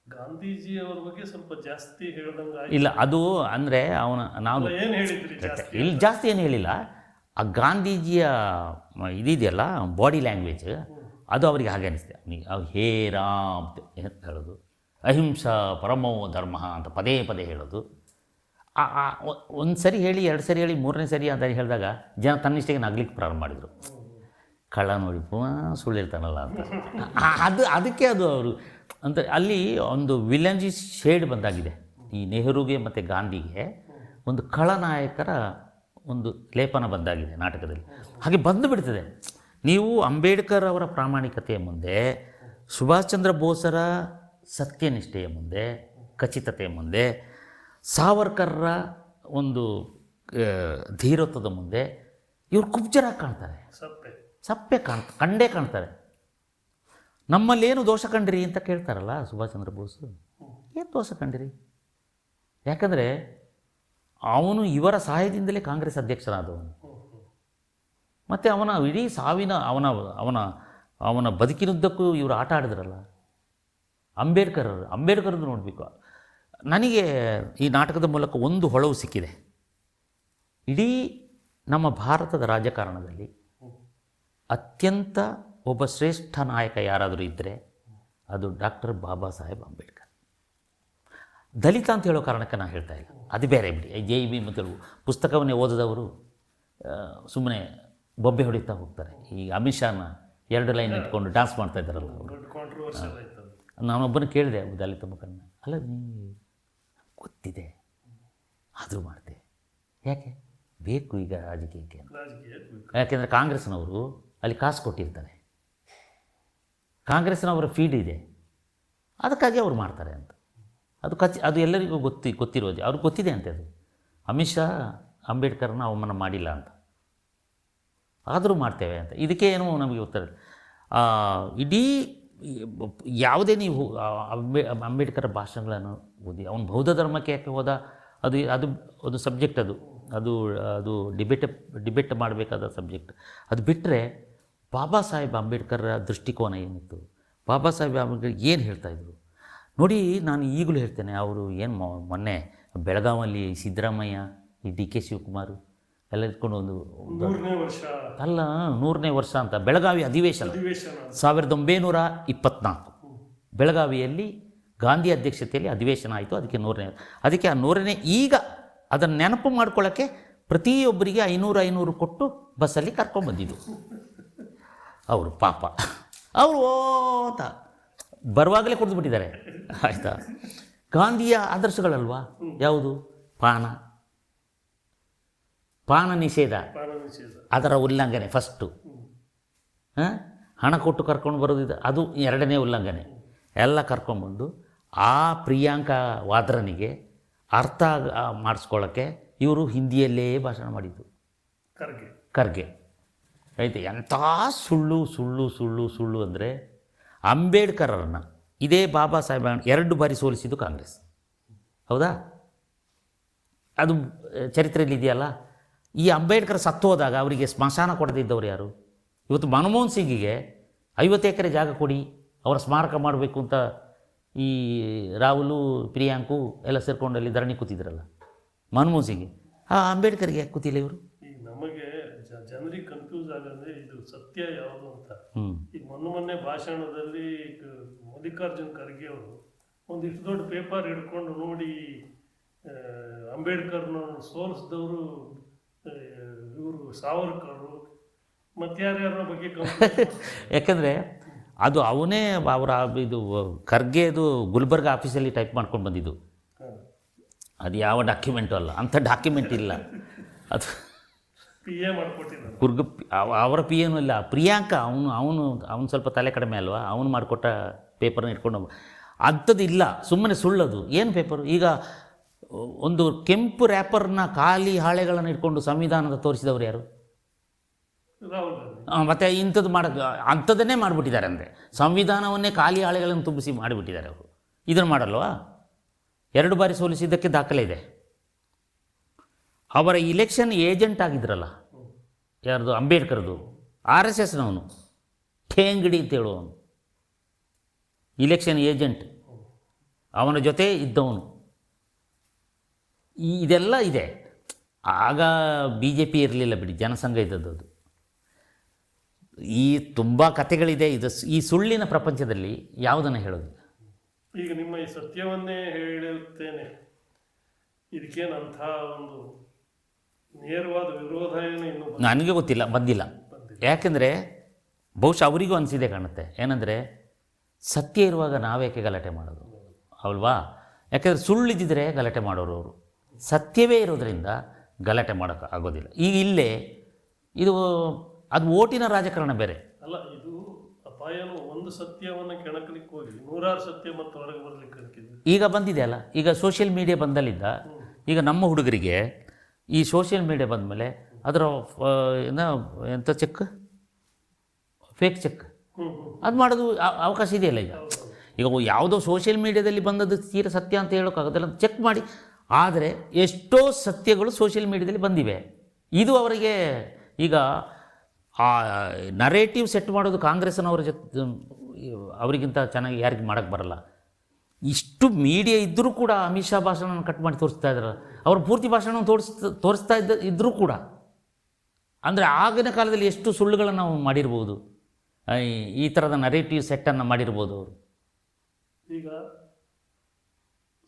ಗಾಂಧೀಜಿ ಅವ್ರ ಬಗ್ಗೆ ಸ್ವಲ್ಪ ಜಾಸ್ತಿ ಹೇಳ್ದಂಗೆ ಇಲ್ಲ. ಅದು ಅಂದರೆ ನಾವು ಏನು ಹೇಳಿದ್ರಿ ಇಲ್ಲಿ ಜಾಸ್ತಿ ಏನು ಹೇಳಿಲ್ಲ. ಆ ಗಾಂಧೀಜಿಯ ಇದೆಯಲ್ಲ ಬಾಡಿ ಲ್ಯಾಂಗ್ವೇಜ್, ಅದು ಅವರಿಗೆ ಹಾಗೆ ಅನಿಸ್ತೆ. ಹೇ ರಾಮ್ ಅಂತ ಹೇಳೋದು, ಅಹಿಂಸಾ ಪರಮೋ ಧರ್ಮ ಅಂತ ಪದೇ ಪದೇ ಹೇಳೋದು. ಒಂದು ಸರಿ ಹೇಳಿ, 2 ಸರಿ ಹೇಳಿ, 3ನೇ ಸರಿ ಅಂತ ಹೇಳಿದಾಗ ಜನ ತನ್ನಿಷ್ಟಿಗೆ ನಗ್ಲಿಕ್ಕೆ ಪ್ರಾರಂಭ ಮಾಡಿದರು. ಕಳ್ಳ ನೋಡಿ ಸುಳ್ಳಿರ್ತಾನಲ್ಲ ಅಂತ. ಅದಕ್ಕೆ ಅದು ಅವರು ಅಂತ ಅಲ್ಲಿ ಒಂದು ವಿಲನ್ಜಿ ಶೇಡ್ ಬಂದಾಗಿದೆ. ಈ ನೆಹರುಗೆ ಮತ್ತು ಗಾಂಧಿಗೆ ಒಂದು ಖಳನಾಯಕರ ಒಂದು ಲೇಪನ ಬಂದಾಗಿದೆ ನಾಟಕದಲ್ಲಿ. ಹಾಗೆ ಬಂದು ಬಿಡ್ತದೆ. ನೀವು ಅಂಬೇಡ್ಕರ್ ಅವರ ಪ್ರಾಮಾಣಿಕತೆಯ ಮುಂದೆ, ಸುಭಾಷ್ ಚಂದ್ರ ಬೋಸರ ಸತ್ಯನಿಷ್ಠೆಯ ಮುಂದೆ, ಖಚಿತತೆಯ ಮುಂದೆ, ಸಾವರ್ಕರ್ರ ಒಂದು ಧೀರತ್ವದ ಮುಂದೆ ಇವರು ಕುಬ್ಜರಾಗಿ ಕಾಣ್ತಾರೆ, ಸಪ್ಪೆ ಕಂಡೇ ಕಾಣ್ತಾರೆ. ನಮ್ಮಲ್ಲೇನು ದೋಷ ಕಂಡಿರಿ ಅಂತ ಕೇಳ್ತಾರಲ್ಲ ಸುಭಾಷ್ ಚಂದ್ರ ಬೋಸ್, ಏನು ದೋಷ ಕಂಡಿರಿ? ಯಾಕಂದರೆ ಅವನು ಇವರ ಸಹಾಯದಿಂದಲೇ ಕಾಂಗ್ರೆಸ್ ಅಧ್ಯಕ್ಷರಾದವನು. ಮತ್ತು ಅವನ ಇಡೀ ಸಾವಿನ ಅವನ ಬದುಕಿನುದ್ದಕ್ಕೂ ಇವರು ಆಟ ಆಡಿದ್ರಲ್ಲ. ಅಂಬೇಡ್ಕರ್ದು ನೋಡಬೇಕು. ನನಗೆ ಈ ನಾಟಕದ ಮೂಲಕ ಒಂದು ಹೊಳವು ಸಿಕ್ಕಿದೆ. ಇಡೀ ನಮ್ಮ ಭಾರತದ ರಾಜಕಾರಣದಲ್ಲಿ ಅತ್ಯಂತ ಒಬ್ಬ ಶ್ರೇಷ್ಠ ನಾಯಕ ಯಾರಾದರೂ ಇದ್ದರೆ ಅದು ಡಾಕ್ಟರ್ ಬಾಬಾ ಸಾಹೇಬ್ ಅಂಬೇಡ್ಕರ್. ದಲಿತ ಅಂತ ಹೇಳೋ ಕಾರಣಕ್ಕೆ ನಾನು ಹೇಳ್ತಾ ಇಲ್ಲ, ಅದು ಬೇರೆ ಬಿಡಿ. JB ಮತ್ತು ಪುಸ್ತಕವನ್ನೇ ಓದಿದವರು ಸುಮ್ಮನೆ ಬೊಬ್ಬೆ ಹೊಡಿತಾ ಹೋಗ್ತಾರೆ. ಈ ಅಮಿತ್ ಶಾನ 2 ಲೈನ್ ಇಟ್ಕೊಂಡು ಡ್ಯಾನ್ಸ್ ಮಾಡ್ತಾ ಇದ್ದಾರಲ್ಲ ಅವರು. ನಾನೊಬ್ಬನ ಕೇಳಿದೆ, ದಲಿತ ಮುಖಂಡ, ಅಲ್ಲ ನೀ ಗೊತ್ತಿದೆ ಆದರೂ ಮಾಡ್ತೆ, ಯಾಕೆ ಬೇಕು ಈಗ ರಾಜಕೀಯಕ್ಕೆ? ಯಾಕೆಂದರೆ ಕಾಂಗ್ರೆಸ್ನವರು ಅಲ್ಲಿ ಕಾಸು ಕೊಟ್ಟಿರ್ತಾರೆ, ಕಾಂಗ್ರೆಸ್ನವರ ಫೀಡ್ ಇದೆ, ಅದಕ್ಕಾಗಿ ಅವ್ರು ಮಾಡ್ತಾರೆ ಅಂತ. ಅದು ಎಲ್ಲರಿಗೂ ಗೊತ್ತಿರೋದು, ಅವ್ರಿಗೆ ಗೊತ್ತಿದೆ ಅಂತೆ. ಅದು ಅಮಿತ್ ಶಾ ಅಂಬೇಡ್ಕರ್ನ ಅವಮಾನ ಮಾಡಿಲ್ಲ ಅಂತ, ಆದರೂ ಮಾಡ್ತೇವೆ ಅಂತ. ಇದಕ್ಕೆ ಏನು ನಮಗೆ ಉತ್ತರ ಇಡೀ ಯಾವುದೇ ನೀವು ಅಂಬೇಡ್ಕರ್ ಭಾಷಣಗಳನ್ನು ಓದಿ, ಅವನು ಬೌದ್ಧ ಧರ್ಮಕ್ಕೆ ಯಾಕೆ ಹೋದ, ಅದು ಒಂದು ಸಬ್ಜೆಕ್ಟ್, ಅದು ಡಿಬೇಟ್ ಮಾಡಬೇಕಾದ ಸಬ್ಜೆಕ್ಟ್. ಅದು ಬಿಟ್ಟರೆ ಬಾಬಾ ಸಾಹೇಬ್ ಅಂಬೇಡ್ಕರ್ ದೃಷ್ಟಿಕೋನ ಏನಿತ್ತು, ಬಾಬಾ ಸಾಹೇಬ್ ಅಂಬೇಡ್ಕರ್ ಏನು ಹೇಳ್ತಾಯಿದ್ರು ನೋಡಿ. ನಾನು ಈಗಲೂ ಹೇಳ್ತೇನೆ, ಅವರು ಏನು ಮೊನ್ನೆ ಬೆಳಗಾವಲ್ಲಿ ಸಿದ್ದರಾಮಯ್ಯ, ಈ DK ಶಿವಕುಮಾರ್ ಎಲ್ಲ ಇಟ್ಕೊಂಡು ಒಂದು 100ನೇ ವರ್ಷ ಅಂತ ಬೆಳಗಾವಿ ಅಧಿವೇಶನ 1924 ಬೆಳಗಾವಿಯಲ್ಲಿ ಗಾಂಧಿ ಅಧ್ಯಕ್ಷತೆಯಲ್ಲಿ ಅಧಿವೇಶನ ಆಯಿತು. ಅದಕ್ಕೆ ಆ 100ನೇ ಈಗ ಅದನ್ನು ನೆನಪು ಮಾಡ್ಕೊಳ್ಳೋಕ್ಕೆ ಪ್ರತಿಯೊಬ್ಬರಿಗೆ 500 ಕೊಟ್ಟು ಬಸ್ಸಲ್ಲಿ ಕರ್ಕೊಂಡ್ಬಂದಿದ್ದು ಅವರು. ಪಾಪ ಅವರು ಓತ ಬರುವಾಗಲೇ ಕುಡಿದ್ಬಿಟ್ಟಿದ್ದಾರೆ, ಆಯಿತಾ. ಗಾಂಧಿಯ ಆದರ್ಶಗಳಲ್ವಾ ಯಾವುದು, ಪಾನ ನಿಷೇಧ, ಅದರ ಉಲ್ಲಂಘನೆ ಫಸ್ಟು. ಹಣ ಕೊಟ್ಟು ಕರ್ಕೊಂಡು ಬರೋದಿದೆ, ಅದು 2ನೇ ಉಲ್ಲಂಘನೆ. ಎಲ್ಲ ಕರ್ಕೊಂಡ್ಬಂದು ಆ ಪ್ರಿಯಾಂಕಾ ವಾದ್ರನಿಗೆ ಅರ್ಥ ಮಾಡಿಸ್ಕೊಳ್ಳೋಕ್ಕೆ ಇವರು ಹಿಂದಿಯಲ್ಲೇ ಭಾಷಣ ಮಾಡಿದ್ದು. ಖರ್ಗೆ ಆಯಿತು. ಎಂಥ ಸುಳ್ಳು ಅಂದರೆ, ಅಂಬೇಡ್ಕರನ್ನು ಇದೇ ಬಾಬಾ ಸಾಹೇಬ್ 2 ಬಾರಿ ಸೋಲಿಸಿದ್ದು ಕಾಂಗ್ರೆಸ್, ಹೌದಾ? ಅದು ಚರಿತ್ರೆಯಲ್ಲಿ ಇದೆಯಲ್ಲ. ಈ ಅಂಬೇಡ್ಕರ್ ಸತ್ತು ಹೋದಾಗ ಅವರಿಗೆ ಸ್ಮಶಾನ ಕೊಡದಿದ್ದವ್ರು ಯಾರು? ಇವತ್ತು ಮನಮೋಹನ್ ಸಿಂಗಿಗೆ 50 ಎಕರೆ ಜಾಗ ಕೊಡಿ, ಅವರ ಸ್ಮಾರಕ ಮಾಡಬೇಕು ಅಂತ ಈ ರಾಹುಲು ಪ್ರಿಯಾಂಕು ಎಲ್ಲ ಸೇರ್ಕೊಂಡಲ್ಲಿ ಧರಣಿ ಕೂತಿದ್ರಲ್ಲ ಮನಮೋಹನ್ ಸಿಂಗ್. ಅಂಬೇಡ್ಕರ್ಗೆ ಯಾಕೆ ಕೂತಿಲ್ಲ ಇವರು? ಈಗ ನಮಗೆ ಜನರಿಗೆ ಕನ್ಫ್ಯೂಸ್ ಆಗಂದ್ರೆ ಇದು ಸತ್ಯ ಯಾವುದು ಅಂತ. ಈಗ ಮೊನ್ನೆ ಭಾಷಣದಲ್ಲಿ ಮಲ್ಲಿಕಾರ್ಜುನ್ ಖರ್ಗೆ ಅವರು ಒಂದಿಷ್ಟು ದೊಡ್ಡ ಪೇಪರ್ ಹಿಡ್ಕೊಂಡು ನೋಡಿ, ಅಂಬೇಡ್ಕರ್ನ ಸೋಲಿಸಿದವರು ಇವರು ಸಾವರ್ಕರು ಮತ್ತು ಯಾರ್ಯಾರ ಬಗ್ಗೆ ಯಾಕಂದರೆ ಅದು ಅವನೇ ಇದು ಖರ್ಗೆದು ಗುಲ್ಬರ್ಗ ಆಫೀಸಲ್ಲಿ ಟೈಪ್ ಮಾಡ್ಕೊಂಡು ಬಂದಿದ್ದು. ಅದು ಯಾವ ಡಾಕ್ಯುಮೆಂಟು ಅಲ್ಲ, ಅಂಥ ಡಾಕ್ಯುಮೆಂಟ್ ಇಲ್ಲ. ಅದು PA ಮಾಡಿಕೊಟ್ಟಿದ್ದಾರೆ ಅವರ PA ಇಲ್ಲ, ಪ್ರಿಯಾಂಕಾ ಅವನು ಸ್ವಲ್ಪ ತಲೆ ಕಡಿಮೆ ಅಲ್ವಾ, ಅವನು ಮಾಡಿಕೊಟ್ಟ ಪೇಪರ್ನ ಇಟ್ಕೊಂಡು ಅಂಥದ್ದು ಇಲ್ಲ, ಸುಮ್ಮನೆ ಸುಳ್ಳದು. ಏನು ಪೇಪರು? ಈಗ ಒಂದು ಕೆಂಪು ರ್ಯಾಪರ್ನ ಖಾಲಿ ಹಾಳೆಗಳನ್ನು ಇಟ್ಕೊಂಡು ಸಂವಿಧಾನದ ತೋರಿಸಿದವರು ಯಾರು? ಮತ್ತು ಇಂಥದ್ದು ಅಂಥದ್ದನ್ನೇ ಮಾಡಿಬಿಟ್ಟಿದ್ದಾರೆ. ಅಂದರೆ ಸಂವಿಧಾನವನ್ನೇ ಖಾಲಿ ಹಾಳೆಗಳನ್ನು ತುಂಬಿಸಿ ಮಾಡಿಬಿಟ್ಟಿದ್ದಾರೆ ಅವರು. ಇದನ್ನು ಮಾಡಲ್ವಾ? 2 ಬಾರಿ ಸೋಲಿಸಿದ್ದಕ್ಕೆ ದಾಖಲೆ ಇದೆ. ಅವರ ಇಲೆಕ್ಷನ್ ಏಜೆಂಟ್ ಆಗಿದ್ರಲ್ಲ ಯಾರ್ದು, ಅಂಬೇಡ್ಕರ್ದು, RSSನವನು, ಠೇಂಗಡಿ ಅಂತ ಹೇಳುವವನು ಇಲೆಕ್ಷನ್ ಏಜೆಂಟ್, ಅವನ ಜೊತೆ ಇದ್ದವನು. ಇದೆಲ್ಲ ಇದೆ. ಆಗ BJP ಇರಲಿಲ್ಲ ಬಿಡಿ, ಜನಸಂಘ ಇದ್ದದ್ದು. ಅದು ತುಂಬ ಕಥೆಗಳಿದೆ. ಈ ಸುಳ್ಳಿನ ಪ್ರಪಂಚದಲ್ಲಿ ಯಾವುದನ್ನು ಹೇಳೋದಿಲ್ಲ. ಈಗ ನಿಮ್ಮ ಈ ಸತ್ಯವನ್ನೇ ಹೇಳುತ್ತೇನೆ, ಇದಕ್ಕೇನಂಥ ಒಂದು ನೇರವಾದ ವಿರೋಧ ಏನು ಇನ್ನೂ ನನಗೆ ಗೊತ್ತಿಲ್ಲ, ಬಂದಿಲ್ಲ. ಯಾಕೆಂದರೆ ಬಹುಶಃ ಅವರಿಗೂ ಅನಿಸಿದೆ ಕಾಣುತ್ತೆ. ಏನಂದರೆ ಸತ್ಯ ಇರುವಾಗ ನಾವೇಕೆ ಗಲಾಟೆ ಮಾಡೋದು ಅಲ್ವಾ? ಯಾಕೆಂದರೆ ಸುಳ್ಳಿದ್ದಿದ್ರೆ ಗಲಾಟೆ ಮಾಡೋರು ಅವರು. ಸತ್ಯವೇ ಇರೋದರಿಂದ ಗಲಾಟೆ ಮಾಡೋಕ್ಕೆ ಆಗೋದಿಲ್ಲ. ಈಗ ಇಲ್ಲೇ ಅದು ಓಟಿನ ರಾಜಕಾರಣ ಬೇರೆ ಅಲ್ಲ. ಇದು ಅಪಾಯನು ಒಂದು ಸತ್ಯವನ್ನು ಕೆಣಕಲಿಕ್ಕೆ ಹೋಗಿ 100 ಸತ್ಯ ಮತ್ತು ಹೊರಗೆ ಬರಲಿಕ್ಕೆ ಈಗ ಬಂದಿದೆ ಅಲ್ಲ. ಈಗ ಸೋಷಿಯಲ್ ಮೀಡಿಯಾ ಬಂದಲ್ಲಿದ್ದ ಈಗ ನಮ್ಮ ಹುಡುಗರಿಗೆ ಈ ಸೋಷಿಯಲ್ ಮೀಡಿಯಾ ಬಂದ ಮೇಲೆ ಅದರ ಎಂಥ ಚೆಕ್, ಫೇಕ್ ಚೆಕ್ ಅದು ಮಾಡೋದು ಅವಕಾಶ ಇದೆಯಲ್ಲ. ಈಗ ಯಾವುದೋ ಸೋಷಿಯಲ್ ಮೀಡಿಯಾದಲ್ಲಿ ಬಂದದ್ದು ತೀರ ಸತ್ಯ ಅಂತ ಹೇಳೋಕ್ಕಾಗೋದಿಲ್ಲ, ಚೆಕ್ ಮಾಡಿ. ಆದರೆ ಎಷ್ಟೋ ಸತ್ಯಗಳು ಸೋಷಿಯಲ್ ಮೀಡಿಯಾದಲ್ಲಿ ಬಂದಿವೆ. ಇದು ಅವರಿಗೆ ಈಗ ಆ ನರೇಟಿವ್ ಸೆಟ್ ಮಾಡೋದು ಕಾಂಗ್ರೆಸ್ನವ್ರ ಜೊತೆ ಅವರಿಗಿಂತ ಚೆನ್ನಾಗಿ ಯಾರಿಗೆ ಮಾಡೋಕ್ಕೆ ಬರಲ್ಲ. ಇಷ್ಟು ಮೀಡಿಯಾ ಇದ್ದರೂ ಕೂಡ ಅಮಿತ್ ಶಾ ಭಾಷಣ ಕಟ್ ಮಾಡಿ ತೋರಿಸ್ತಾ ಇದ್ದಾರೆ. ಅವ್ರ ಪೂರ್ತಿ ಭಾಷಣ ತೋರಿಸ್ತಾ ಇದ್ದರೂ ಕೂಡ, ಅಂದರೆ ಆಗಿನ ಕಾಲದಲ್ಲಿ ಎಷ್ಟು ಸುಳ್ಳುಗಳನ್ನು ನಾವು ಮಾಡಿರ್ಬೋದು, ಈ ಥರದ ನರೇಟಿವ್ ಸೆಟ್ಟನ್ನು ಮಾಡಿರ್ಬೋದು ಅವರು. ಈಗ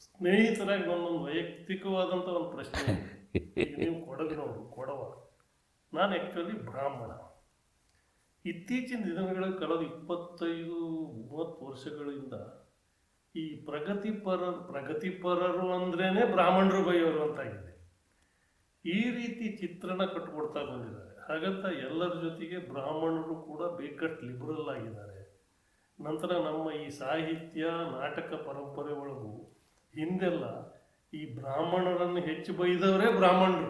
ಸ್ನೇಹಿತರಾಗಿ ನನ್ನೊಂದು ವೈಯಕ್ತಿಕವಾದಂಥ ಒಂದು ಪ್ರಶ್ನೆ. ನೀವು ಕೊಡವ, ನಾನು ಆ್ಯಕ್ಚುಲಿ ಬ್ರಾಹ್ಮಣ. ಇತ್ತೀಚಿನ ದಿನಗಳಲ್ಲಿ ಕಳೆದ 25-30 ವರ್ಷಗಳಿಂದ ಈ ಪ್ರಗತಿಪರರು ಅಂದ್ರೇ ಬ್ರಾಹ್ಮಣರು ಬೈಯೋರು ಅಂತಾಗಿದೆ. ಈ ರೀತಿ ಚಿತ್ರಣ ಕಟ್ಕೊಡ್ತಾ ಬಂದಿದ್ದಾರೆ. ಹಾಗಂತ ಎಲ್ಲರ ಜೊತೆಗೆ ಬ್ರಾಹ್ಮಣರು ಕೂಡ ಬೇಕಟ್ಟು ಲಿಬರಲ್ ಆಗಿದ್ದಾರೆ. ನಂತರ ನಮ್ಮ ಈ ಸಾಹಿತ್ಯ ನಾಟಕ ಪರಂಪರೆ ಒಳಗೂ ಹಿಂದೆಲ್ಲ ಈ ಬ್ರಾಹ್ಮಣರನ್ನು ಹೆಚ್ಚು ಬೈದವರೇ ಬ್ರಾಹ್ಮಣರು.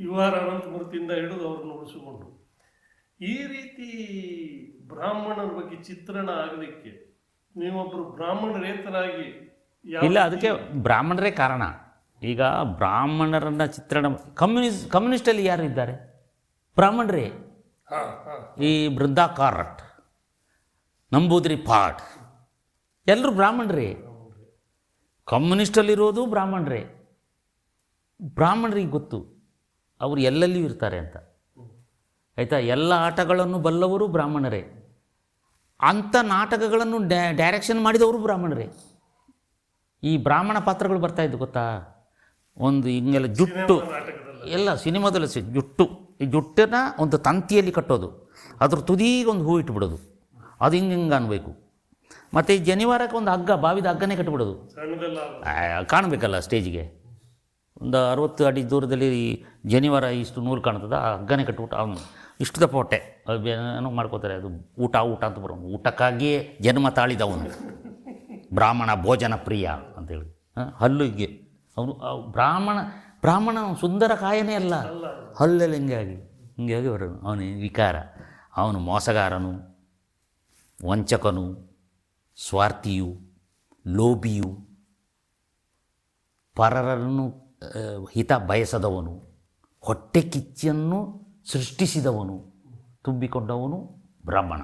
ಯುವಾರ ಅನಂತಮೂರ್ತಿಯಿಂದ ಹಿಡಿದು ಅವ್ರನ್ನ ಉಳಿಸಿಕೊಂಡು ಈ ರೀತಿ ಬ್ರಾಹ್ಮಣರ ಬಗ್ಗೆ ಚಿತ್ರಣ ಆಗಲಿಕ್ಕೆ ನೀವೊಬ್ಬರು ಬ್ರಾಹ್ಮಣರೇತರಾಗಿ ಇಲ್ಲ, ಅದಕ್ಕೆ ಬ್ರಾಹ್ಮಣರೇ ಕಾರಣ. ಈಗ ಬ್ರಾಹ್ಮಣರನ್ನ ಚಿತ್ರಣ ಕಮ್ಯುನಿಸ್ಟಲ್ಲಿ ಯಾರು ಇದ್ದಾರೆ? ಬ್ರಾಹ್ಮಣರೇ. ಈ ಬೃಂದಾ ಕಾರಟ್, ನಂಬೂದಿರಿ ಪಾಟ್ ಎಲ್ಲರೂ ಬ್ರಾಹ್ಮಣರೇ. ಕಮ್ಯುನಿಸ್ಟಲ್ಲಿರೋದು ಬ್ರಾಹ್ಮಣರೇ. ಬ್ರಾಹ್ಮಣರಿಗೆ ಗೊತ್ತು ಅವರು ಎಲ್ಲೆಲ್ಲಿಯೂ ಇರ್ತಾರೆ ಅಂತ, ಆಯಿತಾ? ಎಲ್ಲ ಆಟಗಳನ್ನು ಬಲ್ಲವರು ಬ್ರಾಹ್ಮಣರೇ. ಅಂಥ ನಾಟಕಗಳನ್ನು ಡೈರೆಕ್ಷನ್ ಮಾಡಿದವರು ಬ್ರಾಹ್ಮಣರೇ. ಈ ಬ್ರಾಹ್ಮಣ ಪಾತ್ರಗಳು ಬರ್ತಾಯಿದ್ದು ಗೊತ್ತಾ? ಒಂದು ಹಿಂಗೆಲ್ಲ ಜುಟ್ಟು ಎಲ್ಲ ಸಿನಿಮಾದಲ್ಲಿ ಜುಟ್ಟು, ಈ ಜುಟ್ಟನ್ನ ಒಂದು ತಂತಿಯಲ್ಲಿ ಕಟ್ಟೋದು, ಅದ್ರ ತುದಿಗೆ ಒಂದು ಹೂ ಇಟ್ಬಿಡೋದು, ಅದು ಹಿಂಗೆ ಅನ್ಬೇಕು. ಮತ್ತು ಈ ಜನಿವಾರಕ್ಕೆ ಒಂದು ಹಗ್ಗ, ಬಾವಿದ ಹಗ್ಗನೇ ಕಟ್ಬಿಡೋದು. ಕಾಣಬೇಕಲ್ಲ ಸ್ಟೇಜಿಗೆ, ಒಂದು 60 ಅಡಿ ದೂರದಲ್ಲಿ ಜನಿವಾರ ಇಷ್ಟು ನೂರು ಕಾಣ್ತದೆ, ಆ ಹಗ್ಗನೇ ಕಟ್ಬಿಟ್ಟು ಅವನು ಇಷ್ಟು ದಪ್ಪ ಹೊಟ್ಟೆ ಏನೋ ಮಾಡ್ಕೋತಾರೆ. ಅದು ಊಟ ಅಂತ ಬರೋನು, ಊಟಕ್ಕಾಗಿಯೇ ಜನ್ಮ ತಾಳಿದವನು ಬ್ರಾಹ್ಮಣ ಭೋಜನ ಪ್ರಿಯ ಅಂತೇಳಿ. ಹಲ್ಲಿಗೆ ಅವನು ಬ್ರಾಹ್ಮಣ ಸುಂದರ ಕಾಯನೇ ಅಲ್ಲ, ಹಲ್ಲೆಲ್ಲ ಹಿಂಗಾಗಿ ಬರೋನು. ಅವನ ವಿಕಾರ. ಅವನು ಮೋಸಗಾರನು, ವಂಚಕನು, ಸ್ವಾರ್ಥಿಯು, ಲೋಭಿಯು, ಪರರನ್ನು ಹಿತ ಬಯಸದವನು, ಹೊಟ್ಟೆ ಕಿಚ್ಚನ್ನು ಸೃಷ್ಟಿಸಿದವನು, ತುಂಬಿಕೊಂಡವನು ಬ್ರಾಹ್ಮಣ.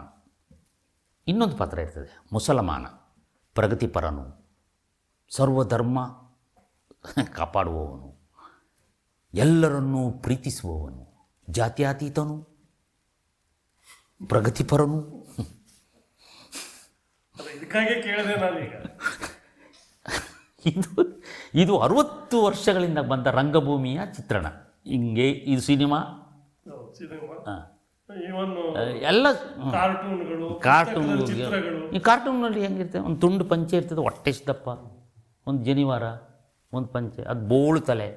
ಇನ್ನೊಂದು ಪಾತ್ರ ಇರ್ತದೆ, ಮುಸಲ್ಮಾನ, ಪ್ರಗತಿಪರನು, ಸರ್ವಧರ್ಮ ಕಾಪಾಡುವವನು, ಎಲ್ಲರನ್ನೂ ಪ್ರೀತಿಸುವವನು, ಜಾತ್ಯತೀತನು, ಪ್ರಗತಿಪರನು. ಇದಕ್ಕಾಗಿ ಕೇಳಿದೆ ನಾನೀಗ. ಇದು 60 ವರ್ಷಗಳಿಂದ ಬಂದ ರಂಗಭೂಮಿಯ ಚಿತ್ರಣ. ಹಿಂಗೆ ಇದು ಸಿನಿಮಾ, ಎಲ್ಲ ಈ ಕಾರ್ಟೂನ್ನಲ್ಲಿ ಹೆಂಗಿರ್ತದೆ? ಒಂದು ತುಂಡು ಪಂಚೆ ಇರ್ತದೆ, ಹೊಟ್ಟೆ ದಪ್ಪ, ಒಂದು ಜನಿವಾರ, ಒಂದು ಪಂಚೆ, ಅದು ಬೋಳು ತಲೆ.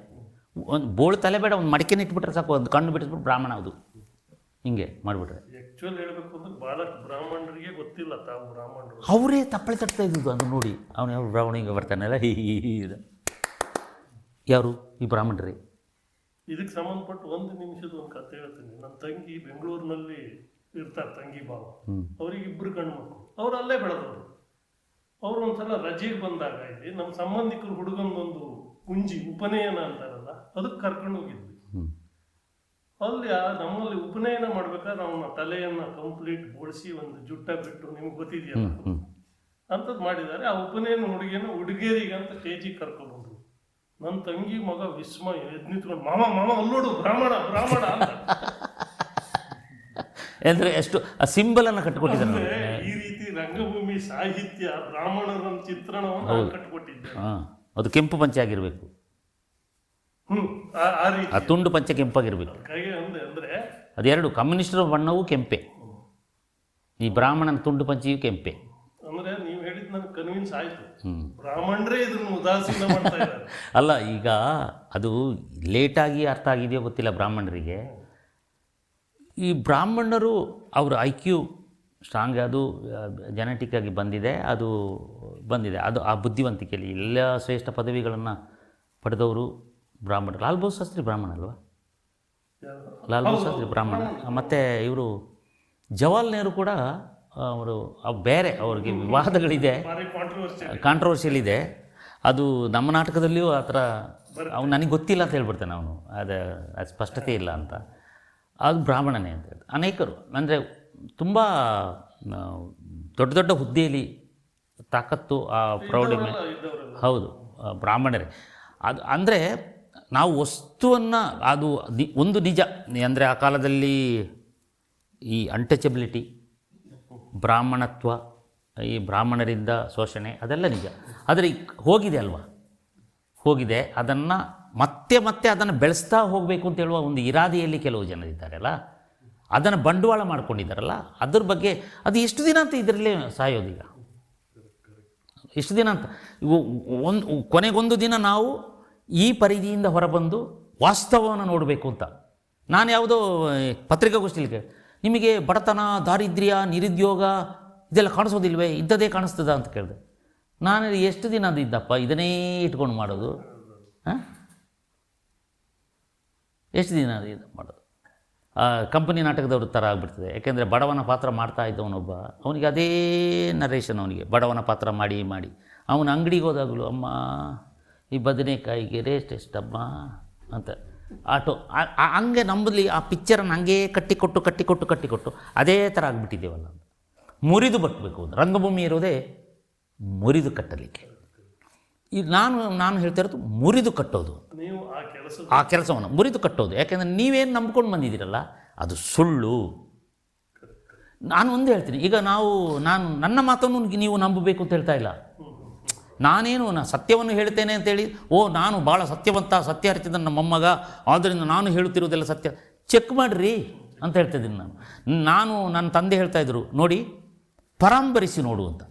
ಒಂದು ಬೋಳು ತಲೆ ಬೇಡ, ಒಂದು ಮಡಿಕೆನ ಇಟ್ಬಿಟ್ರೆ ಸಾಕು, ಒಂದು ಕಣ್ಣು ಬಿಟ್ಟಿಸ್ಬಿಟ್ಟು ಬ್ರಾಹ್ಮಣ. ಅದು ಹಿಂಗೆ ಮಾಡಿಬಿಟ್ರೆ ಆ್ಯಕ್ಚುಲಿ ಹೇಳಬೇಕು ಅಂದ್ರೆ ಭಾಳಷ್ಟು ಬ್ರಾಹ್ಮಣರಿಗೆ ಗೊತ್ತಿಲ್ಲ ತಾವು ಬ್ರಾಹ್ಮಣರು. ಅವರೇ ತಪ್ಪಳೆ ತಟ್ತಾ ಇದ್ದು ಅದು ನೋಡಿ. ಅವನು ಯಾವ ಬ್ರಾಹ್ಮಣ ಹಿಂಗೆ ಬರ್ತಾನಲ್ಲ, ಯಾರು ಈ ಬ್ರಾಹ್ಮಣರೇ. ಇದಕ್ಕೆ ಸಂಬಂಧಪಟ್ಟು ಒಂದು ನಿಮಿಷದ ಒಂದು ಕತೆ ಹೇಳ್ತೀನಿ. ನನ್ನ ತಂಗಿ ಬೆಂಗಳೂರಿನಲ್ಲಿ ಇರ್ತಾರೆ, ತಂಗಿ ಭಾವ. ಅವ್ರಿಗೆ 2 ಗಂಡು ಮಕ್ಕಳು. ಅವ್ರು ಅಲ್ಲೇ ಬೆಳೆದವರು. ಅವ್ರು ಒಂದ್ಸಲ ರಜೆಗೆ ಬಂದಾಗ ಇಲ್ಲಿ ನಮ್ಮ ಸಂಬಂಧಿಕರು ಹುಡುಗಂದೊಂದು ಕುಂಜಿ ಉಪನಯನ ಅಂತಾರಲ್ಲ, ಅದಕ್ಕೆ ಕರ್ಕೊಂಡು ಹೋಗಿದ್ವಿ. ಅಲ್ಲಿ ನಮ್ಮಲ್ಲಿ ಉಪನಯನ ಮಾಡ್ಬೇಕಾದ್ರೆ ಅವನ ತಲೆಯನ್ನ ಕಂಪ್ಲೀಟ್ ಬೋಳಿಸಿ ಒಂದು ಜುಟ್ಟ ಬಿಟ್ಟು, ನಿಮ್ಗೆ ಗೊತ್ತಿದೆಯಲ್ಲ ಅಂಥದ್ದು ಮಾಡಿದ್ದಾರೆ. ಆ ಉಪನಯನ ಹುಡುಗಿಯರಿಗಂತ ಸ್ಟೇಜಿಗೆ ಕರ್ಕೊಂಡು ಹೋದ್ರು. ನನ್ನ ತಂಗಿ ಮಗ ವಿಸ್ಮಯ ಎದ್ದು ನಿಂತ್ಕೊಂಡು, ಮಾಮ ಅಲ್ಲೋಡು ಬ್ರಾಹ್ಮಣ ಅಂತ. ಅಂದರೆ ಎಷ್ಟು ಆ ಸಿಂಬಲನ್ನು ಕಟ್ಟಿಕೊಟ್ಟಿದ್ದಾರೆ. ಈ ರೀತಿ ರಂಗಭೂಮಿ ಸಾಹಿತ್ಯ ಬ್ರಾಹ್ಮಣರ ಚಿತ್ರಣವನ್ನು ಕಟ್ಟಿಕೊಟ್ಟಿದ್ದಾರೆ. ಅದು ಕೆಂಪು ಪಂಚೆ ಆಗಿರಬೇಕು, ಆ ತುಂಡು ಪಂಚೆ ಕೆಂಪಾಗಿರ್ಬೇಕು. ಅಂದ್ರೆ ಅದೆರಡು, ಕಮ್ಯುನಿಸ್ಟರ ಬಣ್ಣವೂ ಕೆಂಪೆ, ಈ ಬ್ರಾಹ್ಮಣನ ತುಂಡು ಪಂಚೆಯೂ ಕೆಂಪೆ. ಅಂದ್ರೆ ನೀವು ಹೇಳಿದ್ ನನಗೆ ಕನ್ವಿನ್ಸ್ ಆಯ್ತು, ಬ್ರಾಹ್ಮಣರೇ ಇದನ್ನು ಉದಾಸೀನ ಮಾಡ್ತಾ ಇದ್ದಾರೆ. ಅಲ್ಲ, ಈಗ ಅದು ಲೇಟಾಗಿ ಅರ್ಥ ಆಗಿದೆಯೋ ಗೊತ್ತಿಲ್ಲ ಬ್ರಾಹ್ಮಣರಿಗೆ. ಈ ಬ್ರಾಹ್ಮಣರು ಅವ್ರ IQ ಸ್ಟ್ರಾಂಗ್, ಅದು ಜೆನೆಟಿಕ್ ಆಗಿ ಬಂದಿದೆ, ಅದು ಆ ಬುದ್ಧಿವಂತಿಕೆಯಲ್ಲಿ ಎಲ್ಲ ಶ್ರೇಷ್ಠ ಪದವಿಗಳನ್ನು ಪಡೆದವರು ಬ್ರಾಹ್ಮಣರು. ಲಾಲ್ ಬಹದ್ದೂರ್ ಶಾಸ್ತ್ರಿ ಬ್ರಾಹ್ಮಣ ಅಲ್ವಾ? ಲಾಲ್ ಬಹದ್ದೂರ್ ಶಾಸ್ತ್ರಿ ಬ್ರಾಹ್ಮಣ. ಮತ್ತು ಇವರು ಜವಾಹರ್ಲಾಲ್ ನೆಹರು ಕೂಡ ಅವರು ಬೇರೆ, ಅವ್ರಿಗೆ ವಿವಾದಗಳಿದೆ, ಕಾಂಟ್ರವರ್ಷಿಯಲ್ ಇದೆ. ಅದು ನಮ್ಮ ನಾಟಕದಲ್ಲಿಯೂ ಆ ಥರ ಅವ್ನು ನನಗೆ ಗೊತ್ತಿಲ್ಲ ಅಂತ ಹೇಳ್ಬಿಡ್ತಾನೆ ಅವನು, ಅದು ಸ್ಪಷ್ಟತೆ ಇಲ್ಲ ಅಂತ. ಅದು ಬ್ರಾಹ್ಮಣನೇ ಅಂತ ಹೇಳ್ತಾರೆ ಅನೇಕರು. ಅಂದರೆ ತುಂಬ ದೊಡ್ಡ ಹುದ್ದೆಯಲ್ಲಿ ತಾಕತ್ತು, ಆ ಪ್ರೌಢಿಮೆ, ಹೌದು ಬ್ರಾಹ್ಮಣರೇ. ಅದು ಅಂದರೆ ನಾವು ವಸ್ತುವನ್ನು, ಅದು ಒಂದು ನಿಜ. ಅಂದರೆ ಆ ಕಾಲದಲ್ಲಿ ಈ ಅನ್ಟಚಬಿಲಿಟಿ, ಬ್ರಾಹ್ಮಣತ್ವ, ಈ ಬ್ರಾಹ್ಮಣರಿಂದ ಶೋಷಣೆ, ಅದೆಲ್ಲ ನಿಜ. ಆದರೆ ಹೋಗಿದೆ ಅಲ್ವಾ, ಹೋಗಿದೆ. ಅದನ್ನು ಮತ್ತೆ ಅದನ್ನು ಬೆಳೆಸ್ತಾ ಹೋಗಬೇಕು ಅಂತ ಹೇಳುವ ಒಂದು ಇರಾದೆಯಲ್ಲಿ ಕೆಲವು ಜನರಿದ್ದಾರಲ್ಲ, ಅದನ್ನು ಬಂಡವಾಳ ಮಾಡ್ಕೊಂಡಿದ್ದಾರಲ್ಲ, ಅದ್ರ ಬಗ್ಗೆ ಅದು ಎಷ್ಟು ದಿನ ಅಂತ ಇದರಲ್ಲೇ ಸಾಯೋದೀಗ, ಎಷ್ಟು ದಿನ ಅಂತ. ಕೊನೆಗೊಂದು ದಿನ ನಾವು ಈ ಪರಿಧಿಯಿಂದ ಹೊರಬಂದು ವಾಸ್ತವವನ್ನು ನೋಡಬೇಕು ಅಂತ. ನಾನು ಯಾವುದೋ ಪತ್ರಿಕಾಗೋಷ್ಠಿಯಲ್ಲಿ ನಿಮಗೆ ಬಡತನ, ದಾರಿದ್ರ್ಯ, ನಿರುದ್ಯೋಗ ಇದೆಲ್ಲ ಕಾಣಿಸೋದಿಲ್ವೇ, ಇದ್ದದೇ ಕಾಣಿಸ್ತದ ಅಂತ ಕೇಳಿದೆ. ನಾನು ಎಷ್ಟು ದಿನ ಅದು ಇದ್ದಪ್ಪ, ಇದನ್ನೇ ಇಟ್ಕೊಂಡು ಮಾಡೋದು, ಹಾಂ ಎಷ್ಟು ದಿನ ಅದು ಇದು ಮಾಡೋದು. ಕಂಪನಿ ನಾಟಕದವ್ರ ಥರ ಆಗಿಬಿಡ್ತದೆ. ಯಾಕೆಂದರೆ ಬಡವನ ಪಾತ್ರ ಮಾಡ್ತಾ ಇದ್ದವನೊಬ್ಬ, ಅವನಿಗೆ ಅದೇ ನರೇಷನ್, ಅವನಿಗೆ ಬಡವನ ಪಾತ್ರ ಮಾಡಿ ಮಾಡಿ ಅವನ ಅಂಗಡಿಗೆ ಹೋದಾಗಲೂ ಅಮ್ಮ ಈ ಬದನೆಕಾಯಿಗೆ ರೇಟ್ ಎಷ್ಟಮ್ಮ ಅಂತ ಆಟೋ ಹಂಗೆ ನಂಬಲ್ಲಿ ಆ ಪಿಕ್ಚರನ್ನು ಹಂಗೆ ಕಟ್ಟಿಕೊಟ್ಟು ಅದೇ ಥರ ಆಗಿಬಿಟ್ಟಿದ್ದೇವಲ್ಲ. ಮುರಿದು ಬಟ್ಟಬೇಕು, ಒಂದು ರಂಗಭೂಮಿ ಇರೋದೇ ಮುರಿದು ಕಟ್ಟಲಿಕ್ಕೆ. ಈಗ ನಾನು ಹೇಳ್ತಾ ಇರೋದು ಮುರಿದು ಕಟ್ಟೋದು, ನೀವು ಆ ಕೆಲಸವನ್ನು ಮುರಿದು ಕಟ್ಟೋದು. ಯಾಕೆಂದರೆ ನೀವೇನು ನಂಬ್ಕೊಂಡು ಬಂದಿದ್ದೀರಲ್ಲ ಅದು ಸುಳ್ಳು. ನಾನು ಒಂದು ಹೇಳ್ತೀನಿ, ಈಗ ನಾನು ನನ್ನ ಮಾತನ್ನು ನೀವು ನಂಬಬೇಕು ಅಂತ ಹೇಳ್ತಾ ಇಲ್ಲ. ನಾನೇನು ಸತ್ಯವನ್ನು ಹೇಳ್ತೇನೆ ಅಂತೇಳಿ ನಾನು ಭಾಳ ಸತ್ಯವಂತ, ಸತ್ಯ ಹರಿಸಿದ ನಮ್ಮ ಮೊಮ್ಮಗ, ಆದ್ದರಿಂದ ನಾನು ಹೇಳುತ್ತಿರೋದೆಲ್ಲ ಸತ್ಯ, ಚೆಕ್ ಮಾಡಿರಿ ಅಂತ ಹೇಳ್ತಾಯಿದ್ದೀನಿ ನಾನು. ನನ್ನ ತಂದೆ ಹೇಳ್ತಾಯಿದ್ರು, ನೋಡಿ ಪರಾಂಬರಿಸಿ ನೋಡು ಅಂತ.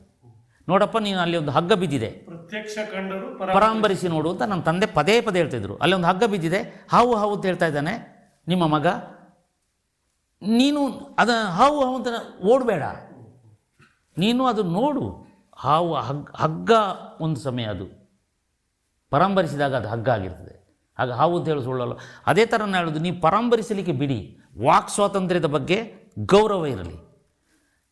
ನೋಡಪ್ಪ ನೀನು ಅಲ್ಲಿ ಒಂದು ಹಗ್ಗ ಬಿದ್ದಿದೆ, ಪ್ರತ್ಯಕ್ಷ ಕಂಡರು ಪರಾಂಬರಿಸಿ ನೋಡು ಅಂತ ನನ್ನ ತಂದೆ ಪದೇ ಹೇಳ್ತಿದ್ರು. ಅಲ್ಲಿ ಒಂದು ಹಗ್ಗ ಬಿದ್ದಿದೆ, ಹಾವು ಅಂತ ಹೇಳ್ತಾ ಇದ್ದಾನೆ ನಿಮ್ಮ ಮಗ, ನೀನು ಅದ ಹಾವು ಅಂತ ಓಡಬೇಡ, ನೀನು ಅದು ನೋಡು. ಹಾವು ಹಗ್ಗ ಒಂದು ಸಮಯ ಅದು ಪರಾಂಬರಿಸಿದಾಗ ಅದು ಹಗ್ಗ ಆಗಿರ್ತದೆ, ಆಗ ಹಾವು ಅಂತ ಹೇಳಿ ಸುಳ್ಳಲ್ಲ. ಅದೇ ಥರ ನಾನು ಹೇಳೋದು, ನೀವು ಪರಾಂಬರಿಸಲಿಕ್ಕೆ ಬಿಡಿ. ವಾಕ್ ಸ್ವಾತಂತ್ರ್ಯದ ಬಗ್ಗೆ ಗೌರವ ಇರಲಿ.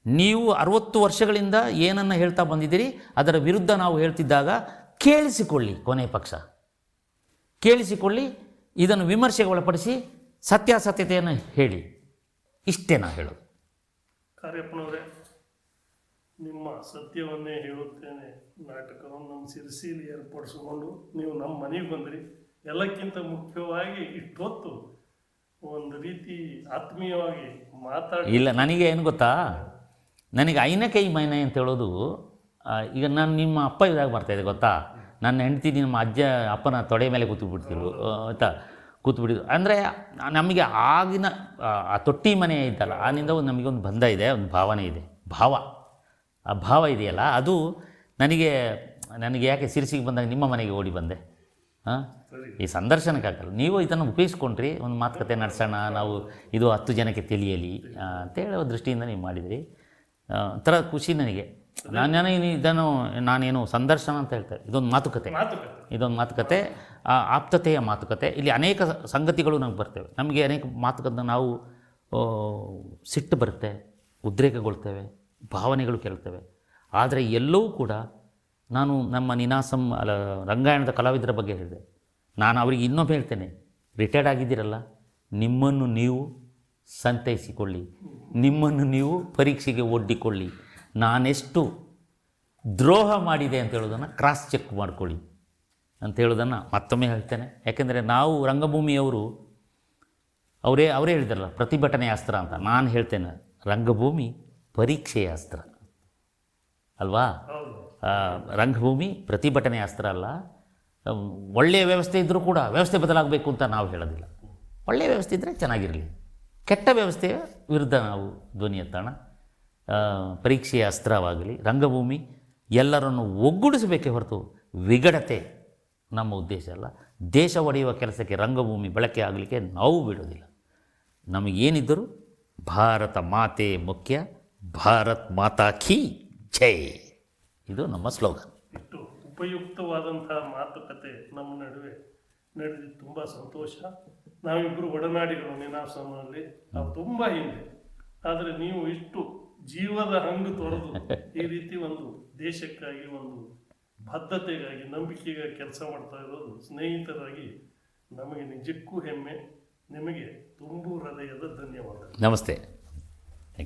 ನೀವು 60 ವರ್ಷಗಳಿಂದ ಏನನ್ನು ಹೇಳ್ತಾ ಬಂದಿದ್ದೀರಿ ಅದರ ವಿರುದ್ಧ ನಾವು ಹೇಳ್ತಿದ್ದಾಗ ಕೇಳಿಸಿಕೊಳ್ಳಿ, ಕೊನೆ ಪಕ್ಷ ಕೇಳಿಸಿಕೊಳ್ಳಿ, ಇದನ್ನು ವಿಮರ್ಶೆಗೆ ಒಳಪಡಿಸಿ ಸತ್ಯಾಸತ್ಯತೆಯನ್ನು ಹೇಳಿ. ಇಷ್ಟೇ ನಾ ಹೇಳೋದು. ಕಾರ್ಯಪ್ಪನವರೇ, ನಿಮ್ಮ ಸತ್ಯವನ್ನೇ ಹೇಳುತ್ತೇನೆ ನಾಟಕವನ್ನು ನಮ್ಮ ಸಿರಿಸಿಲಿ ಏರ್ಪಡಿಸಿಕೊಂಡು ನೀವು ನಮ್ಮ ಮನೆಗೆ ಬಂದ್ರಿ. ಎಲ್ಲಕ್ಕಿಂತ ಮುಖ್ಯವಾಗಿ ಇಷ್ಟೊತ್ತು ಒಂದು ರೀತಿ ಆತ್ಮೀಯವಾಗಿ ಮಾತಾಡಿ. ಇಲ್ಲ, ನನಗೆ ಏನು ಗೊತ್ತಾ, ನನಗೆ ಐನಕೈ ಮೈನೆ ಅಂತ ಹೇಳೋದು, ಈಗ ನಾನು ನಿಮ್ಮ ಅಪ್ಪ ಇದಾಗ ಬರ್ತಾಯಿದೆ ಗೊತ್ತಾ. ನನ್ನ ಹೆಂಡ್ತಿ ನಿಮ್ಮ ಅಪ್ಪನ ತೊಡೆ ಮೇಲೆ ಕೂತ್ಬಿಡ್ತಿದ್ರು ಆಯಿತಾ, ಕೂತ್ಬಿಟ್ಟಿದ್ರು. ಅಂದರೆ ನಮಗೆ ಆಗಿನ ಆ ತೊಟ್ಟಿ ಮನೆ ಇದ್ದಲ್ಲ, ಆನಿಂದ ಒಂದು ನಮಗೊಂದು ಬಂಧ ಇದೆ, ಒಂದು ಭಾವನೆ ಇದೆ, ಆ ಭಾವ ಇದೆಯಲ್ಲ, ಅದು ನನಗೆ ಯಾಕೆ ಸಿರಿಸಿಗೆ ಬಂದಾಗ ನಿಮ್ಮ ಮನೆಗೆ ಓಡಿ ಬಂದೆ. ಹಾಂ, ಈ ಸಂದರ್ಶನಕ್ಕಾಗಲ್ಲ, ನೀವು ಇದನ್ನು ಉಪಯೋಗಿಸ್ಕೊಂಡ್ರಿ, ಒಂದು ಮಾತುಕತೆ ನಡೆಸೋಣ ನಾವು, ಇದು 10 ಜನಕ್ಕೆ ತಿಳಿಯಲಿ ಅಂತ ಹೇಳೋ ದೃಷ್ಟಿಯಿಂದ ನೀವು ಮಾಡಿದಿರಿ. ಒಂಥರ ಖುಷಿ ನನಗೆ. ನಾನೇನು ಸಂದರ್ಶನ ಅಂತ ಹೇಳ್ತಾರೆ, ಇದೊಂದು ಮಾತುಕತೆ, ಆಪ್ತತೆಯ ಮಾತುಕತೆ. ಇಲ್ಲಿ ಅನೇಕ ಸಂಗತಿಗಳು ನಮ್ಗೆ ಬರ್ತೇವೆ, ನಮಗೆ ಅನೇಕ ಮಾತುಕತೆ, ನಾವು ಸಿಟ್ಟು ಬರುತ್ತೆ, ಉದ್ರೇಕಗೊಳ್ತೇವೆ, ಭಾವನೆಗಳು ಕೇಳ್ತೇವೆ. ಆದರೆ ಎಲ್ಲವೂ ಕೂಡ ನಾನು ನಮ್ಮ ನಿನಾಸಂ ರಂಗಾಯಣದ ಕಲಾವಿದರ ಬಗ್ಗೆ ಹೇಳಿದೆ. ನಾನು ಅವರಿಗೆ ಇನ್ನೊಮ್ಮೆ ಹೇಳ್ತೇನೆ, ರಿಟೈರ್ಡ್ ಆಗಿದ್ದೀರಲ್ಲ, ನಿಮ್ಮನ್ನು ನೀವು ಸಂತೈಸಿಕೊಳ್ಳಿ, ನಿಮ್ಮನ್ನು ನೀವು ಪರೀಕ್ಷೆಗೆ ಒಡ್ಡಿಕೊಳ್ಳಿ. ನಾನೆಷ್ಟು ದ್ರೋಹ ಮಾಡಿದೆ ಅಂತ ಹೇಳೋದನ್ನು ಕ್ರಾಸ್ ಚೆಕ್ ಮಾಡ್ಕೊಳ್ಳಿ ಅಂತ ಹೇಳೋದನ್ನು ಮತ್ತೊಮ್ಮೆ ಹೇಳ್ತೇನೆ. ಯಾಕೆಂದರೆ ನಾವು ರಂಗಭೂಮಿಯವರು ಅವರೇ ಹೇಳಿದಾರಲ್ಲ ಪ್ರತಿಭಟನೆಯ ಅಸ್ತ್ರ ಅಂತ. ನಾನು ಹೇಳ್ತೇನೆ, ರಂಗಭೂಮಿ ಪರೀಕ್ಷೆಯ ಅಸ್ತ್ರ ಅಲ್ವಾ. ರಂಗಭೂಮಿ ಪ್ರತಿಭಟನೆಯ ಅಸ್ತ್ರ ಅಲ್ಲ. ಒಳ್ಳೆಯ ವ್ಯವಸ್ಥೆ ಇದ್ದರೂ ಕೂಡ ವ್ಯವಸ್ಥೆ ಬದಲಾಗಬೇಕು ಅಂತ ನಾವು ಹೇಳೋದಿಲ್ಲ. ಒಳ್ಳೆಯ ವ್ಯವಸ್ಥೆ ಇದ್ದರೆ ಚೆನ್ನಾಗಿರಲಿ, ಕೆಟ್ಟ ವ್ಯವಸ್ಥೆಯ ವಿರುದ್ಧ ನಾವು ಧ್ವನಿ ಎತ್ತೋಣ. ಪರೀಕ್ಷೆಯ ಅಸ್ತ್ರವಾಗಲಿ ರಂಗಭೂಮಿ ಎಲ್ಲರನ್ನು ಒಗ್ಗೂಡಿಸಬೇಕೇ ಹೊರತು ವಿಗಡತೆ ನಮ್ಮ ಉದ್ದೇಶ ಅಲ್ಲ. ದೇಶ ಒಡೆಯುವ ಕೆಲಸಕ್ಕೆ ರಂಗಭೂಮಿ ಬಳಕೆ ಆಗಲಿಕ್ಕೆ ನಾವು ಬಿಡೋದಿಲ್ಲ. ನಮಗೇನಿದ್ದರೂ ಭಾರತ ಮಾತೆ ಮುಖ್ಯ, ಭಾರತ್ ಮಾತಾ ಕೀ ಜೈ, ಇದು ನಮ್ಮ ಸ್ಲೋಗನ್. ಇಷ್ಟು ಉಪಯುಕ್ತವಾದಂತಹ ಮಾತುಕತೆ ನಮ್ಮ ನಡುವೆ ನಡೆದು ತುಂಬ ಸಂತೋಷ. ನಾವಿಬ್ಬರು ಒಡನಾಡಿಗಳು ನಿನಾಸಂನಲ್ಲಿ, ನಾವು ತುಂಬ ಹಿಂದೆ. ಆದರೆ ನೀವು ಇಷ್ಟು ಜೀವದ ಹಂಗು ತೊರೆದು ಈ ರೀತಿ ಒಂದು ದೇಶಕ್ಕಾಗಿ, ಒಂದು ಬದ್ಧತೆಗಾಗಿ, ನಂಬಿಕೆಗಾಗಿ ಕೆಲಸ ಮಾಡ್ತಾ ಇರೋದು ಸ್ನೇಹಿತರಾಗಿ ನಮಗೆ ನಿಜಕ್ಕೂ ಹೆಮ್ಮೆ. ನಿಮಗೆ ತುಂಬು ಹೃದಯದ ಧನ್ಯವಾದ. ನಮಸ್ತೆ.